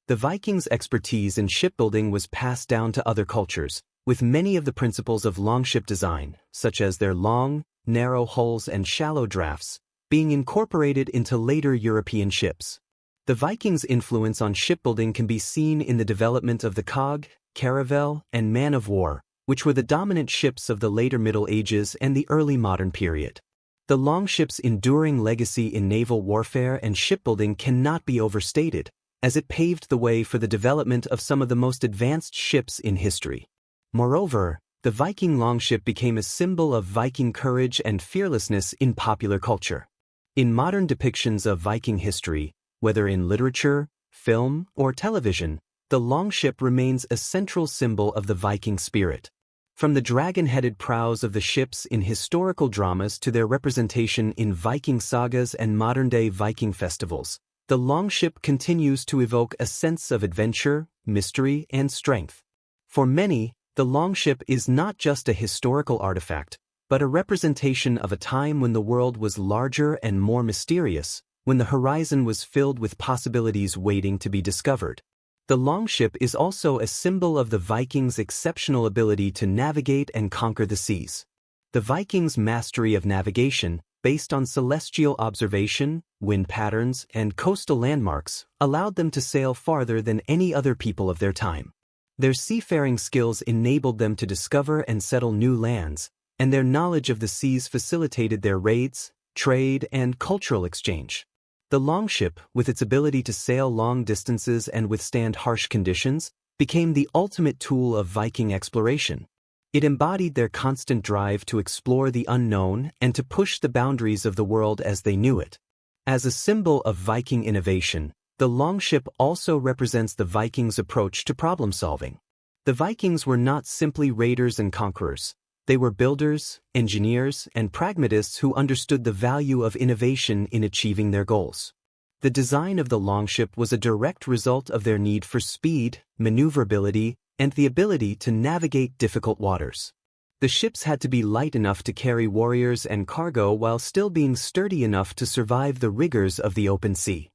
Speaker 1: The Vikings' expertise in shipbuilding was passed down to other cultures, with many of the principles of longship design, such as their long, narrow hulls and shallow drafts, being incorporated into later European ships. The Vikings' influence on shipbuilding can be seen in the development of the cog, caravel, and man of war, which were the dominant ships of the later Middle Ages and the early modern period. The longship's enduring legacy in naval warfare and shipbuilding cannot be overstated, as it paved the way for the development of some of the most advanced ships in history. Moreover, the Viking longship became a symbol of Viking courage and fearlessness in popular culture. In modern depictions of Viking history, whether in literature, film, or television, the longship remains a central symbol of the Viking spirit. From the dragon-headed prows of the ships in historical dramas to their representation in Viking sagas and modern-day Viking festivals, the longship continues to evoke a sense of adventure, mystery, and strength. For many, the longship is not just a historical artifact, but a representation of a time when the world was larger and more mysterious, when the horizon was filled with possibilities waiting to be discovered. The longship is also a symbol of the Vikings' exceptional ability to navigate and conquer the seas. The Vikings' mastery of navigation, based on celestial observation, wind patterns, and coastal landmarks, allowed them to sail farther than any other people of their time. Their seafaring skills enabled them to discover and settle new lands, and their knowledge of the seas facilitated their raids, trade, and cultural exchange. The longship, with its ability to sail long distances and withstand harsh conditions, became the ultimate tool of Viking exploration. It embodied their constant drive to explore the unknown and to push the boundaries of the world as they knew it. As a symbol of Viking innovation, the longship also represents the Vikings' approach to problem-solving. The Vikings were not simply raiders and conquerors. They were builders, engineers, and pragmatists who understood the value of innovation in achieving their goals. The design of the longship was a direct result of their need for speed, maneuverability, and the ability to navigate difficult waters. The ships had to be light enough to carry warriors and cargo while still being sturdy enough to survive the rigors of the open sea.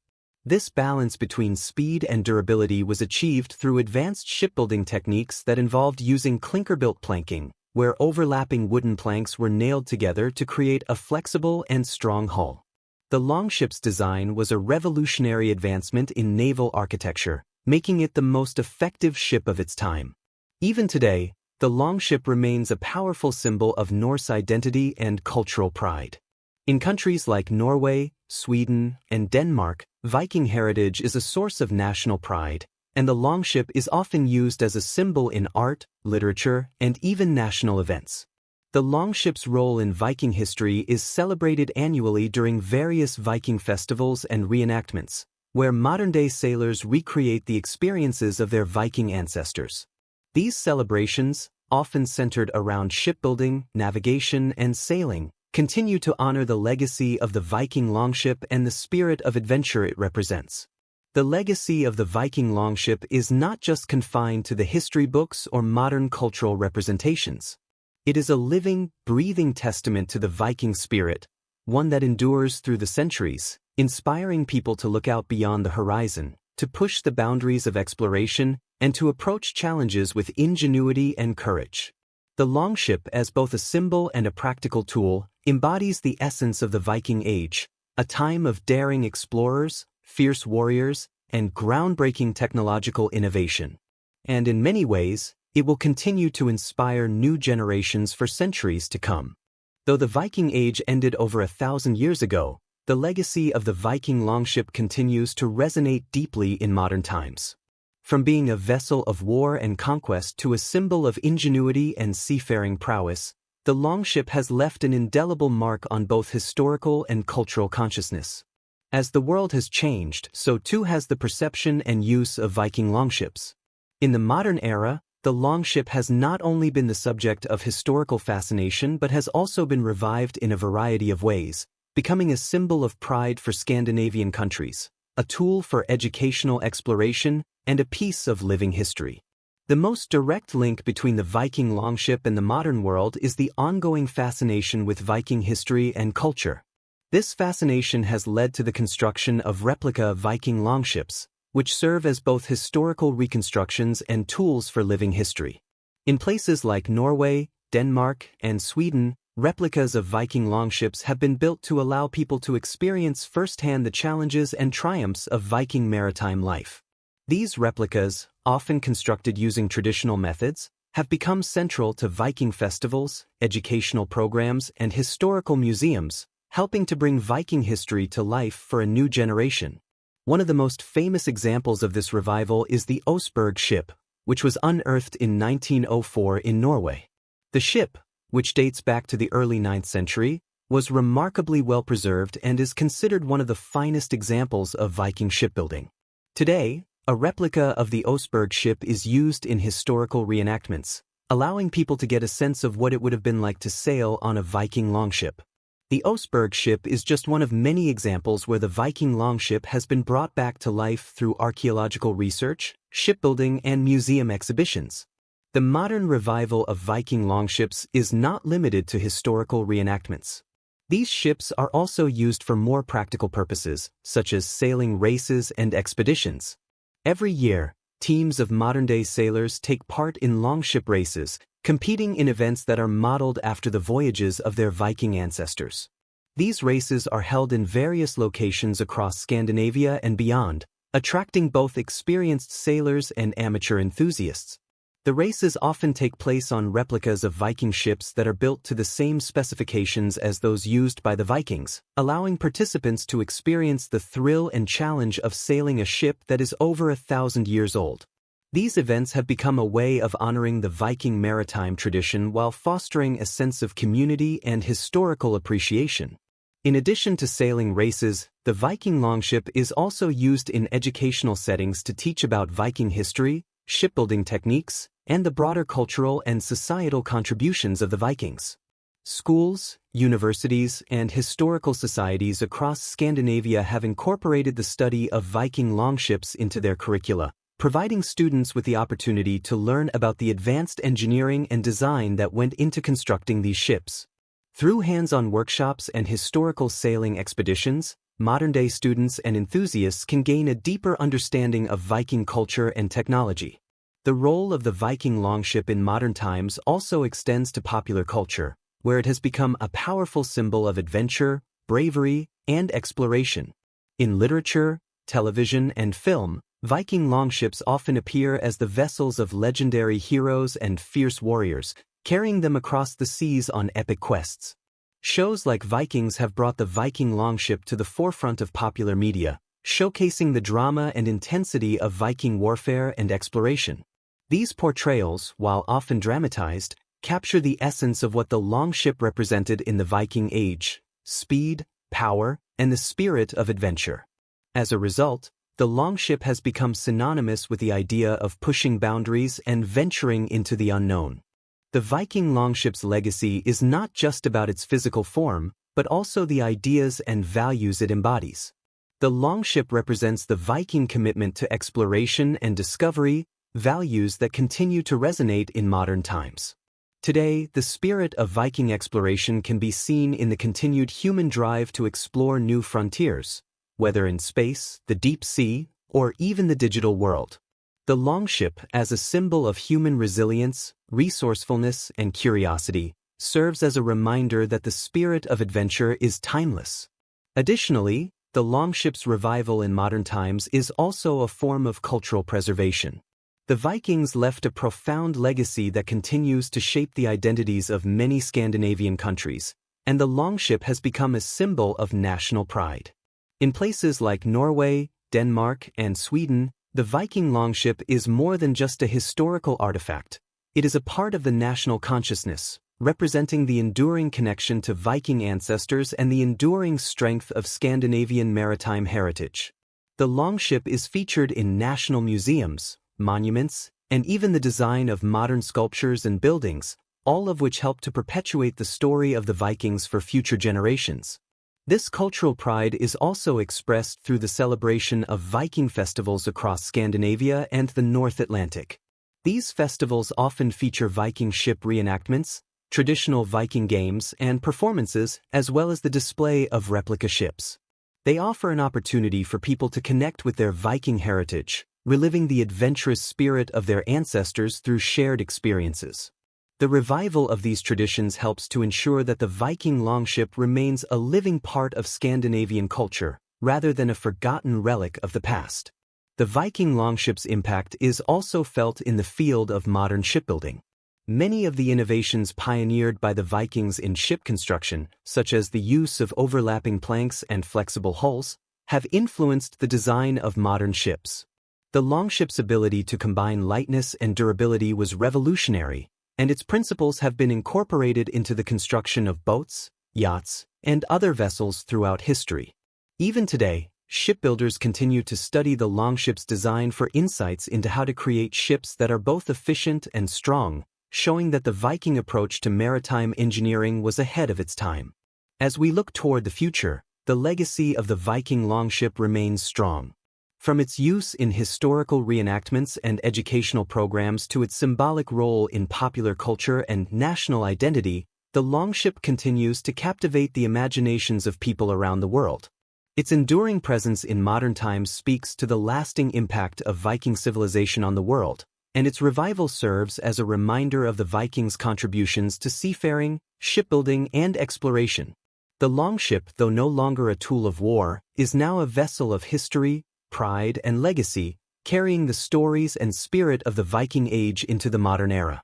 Speaker 1: This balance between speed and durability was achieved through advanced shipbuilding techniques that involved using clinker-built planking, where overlapping wooden planks were nailed together to create a flexible and strong hull. The longship's design was a revolutionary advancement in naval architecture, making it the most effective ship of its time. Even today, the longship remains a powerful symbol of Norse identity and cultural pride. In countries like Norway, Sweden, and Denmark, Viking heritage is a source of national pride, and the longship is often used as a symbol in art, literature, and even national events. The longship's role in Viking history is celebrated annually during various Viking festivals and reenactments, where modern-day sailors recreate the experiences of their Viking ancestors. These celebrations, often centered around shipbuilding, navigation, and sailing, continue to honor the legacy of the Viking longship and the spirit of adventure it represents. The legacy of the Viking longship is not just confined to the history books or modern cultural representations. It is a living, breathing testament to the Viking spirit, one that endures through the centuries, inspiring people to look out beyond the horizon, to push the boundaries of exploration, and to approach challenges with ingenuity and courage. The longship, as both a symbol and a practical tool, embodies the essence of the Viking Age, a time of daring explorers, fierce warriors, and groundbreaking technological innovation. And in many ways, it will continue to inspire new generations for centuries to come. Though the Viking Age ended over 1,000 years ago, the legacy of the Viking longship continues to resonate deeply in modern times. From being a vessel of war and conquest to a symbol of ingenuity and seafaring prowess, the longship has left an indelible mark on both historical and cultural consciousness. As the world has changed, so too has the perception and use of Viking longships. In the modern era, the longship has not only been the subject of historical fascination but has also been revived in a variety of ways, becoming a symbol of pride for Scandinavian countries, a tool for educational exploration, and a piece of living history. The most direct link between the Viking longship and the modern world is the ongoing fascination with Viking history and culture. This fascination has led to the construction of replica Viking longships, which serve as both historical reconstructions and tools for living history. In places like Norway, Denmark, and Sweden, replicas of Viking longships have been built to allow people to experience firsthand the challenges and triumphs of Viking maritime life. These replicas, often constructed using traditional methods, have become central to Viking festivals, educational programs, and historical museums, helping to bring Viking history to life for a new generation. One of the most famous examples of this revival is the Oseberg ship, which was unearthed in 1904 in Norway. The ship, which dates back to the early 9th century, was remarkably well preserved and is considered one of the finest examples of Viking shipbuilding. Today, a replica of the Oseberg ship is used in historical reenactments, allowing people to get a sense of what it would have been like to sail on a Viking longship. The Oseberg ship is just one of many examples where the Viking longship has been brought back to life through archaeological research, shipbuilding, and museum exhibitions. The modern revival of Viking longships is not limited to historical reenactments. These ships are also used for more practical purposes, such as sailing races and expeditions. Every year, teams of modern-day sailors take part in longship races, competing in events that are modeled after the voyages of their Viking ancestors. These races are held in various locations across Scandinavia and beyond, attracting both experienced sailors and amateur enthusiasts. The races often take place on replicas of Viking ships that are built to the same specifications as those used by the Vikings, allowing participants to experience the thrill and challenge of sailing a ship that is over 1,000 years old. These events have become a way of honoring the Viking maritime tradition while fostering a sense of community and historical appreciation. In addition to sailing races, the Viking longship is also used in educational settings to teach about Viking history, shipbuilding techniques, and the broader cultural and societal contributions of the Vikings. Schools, universities, and historical societies across Scandinavia have incorporated the study of Viking longships into their curricula, providing students with the opportunity to learn about the advanced engineering and design that went into constructing these ships. Through hands-on workshops and historical sailing expeditions, modern-day students and enthusiasts can gain a deeper understanding of Viking culture and technology. The role of the Viking longship in modern times also extends to popular culture, where it has become a powerful symbol of adventure, bravery, and exploration. In literature, television, and film, Viking longships often appear as the vessels of legendary heroes and fierce warriors, carrying them across the seas on epic quests. Shows like Vikings have brought the Viking longship to the forefront of popular media, showcasing the drama and intensity of Viking warfare and exploration. These portrayals, while often dramatized, capture the essence of what the longship represented in the Viking Age: speed, power, and the spirit of adventure. As a result, the longship has become synonymous with the idea of pushing boundaries and venturing into the unknown. The Viking longship's legacy is not just about its physical form, but also the ideas and values it embodies. The longship represents the Viking commitment to exploration and discovery, values that continue to resonate in modern times. Today, the spirit of Viking exploration can be seen in the continued human drive to explore new frontiers, whether in space, the deep sea, or even the digital world. The longship, as a symbol of human resilience, resourcefulness, and curiosity, serves as a reminder that the spirit of adventure is timeless. Additionally, the longship's revival in modern times is also a form of cultural preservation. The Vikings left a profound legacy that continues to shape the identities of many Scandinavian countries, and the longship has become a symbol of national pride. In places like Norway, Denmark, and Sweden, the Viking longship is more than just a historical artifact. It is a part of the national consciousness, representing the enduring connection to Viking ancestors and the enduring strength of Scandinavian maritime heritage. The longship is featured in national museums, monuments, and even the design of modern sculptures and buildings, all of which help to perpetuate the story of the Vikings for future generations. This cultural pride is also expressed through the celebration of Viking festivals across Scandinavia and the North Atlantic. These festivals often feature Viking ship reenactments, traditional Viking games and performances, as well as the display of replica ships. They offer an opportunity for people to connect with their Viking heritage, reliving the adventurous spirit of their ancestors through shared experiences. The revival of these traditions helps to ensure that the Viking longship remains a living part of Scandinavian culture, rather than a forgotten relic of the past. The Viking longship's impact is also felt in the field of modern shipbuilding. Many of the innovations pioneered by the Vikings in ship construction, such as the use of overlapping planks and flexible hulls, have influenced the design of modern ships. The longship's ability to combine lightness and durability was revolutionary, and its principles have been incorporated into the construction of boats, yachts, and other vessels throughout history. Even today, shipbuilders continue to study the longship's design for insights into how to create ships that are both efficient and strong, showing that the Viking approach to maritime engineering was ahead of its time. As we look toward the future, the legacy of the Viking longship remains strong. From its use in historical reenactments and educational programs to its symbolic role in popular culture and national identity, the longship continues to captivate the imaginations of people around the world. Its enduring presence in modern times speaks to the lasting impact of Viking civilization on the world, and its revival serves as a reminder of the Vikings' contributions to seafaring, shipbuilding, and exploration. The longship, though no longer a tool of war, is now a vessel of history, pride, and legacy, carrying the stories and spirit of the Viking Age into the modern era.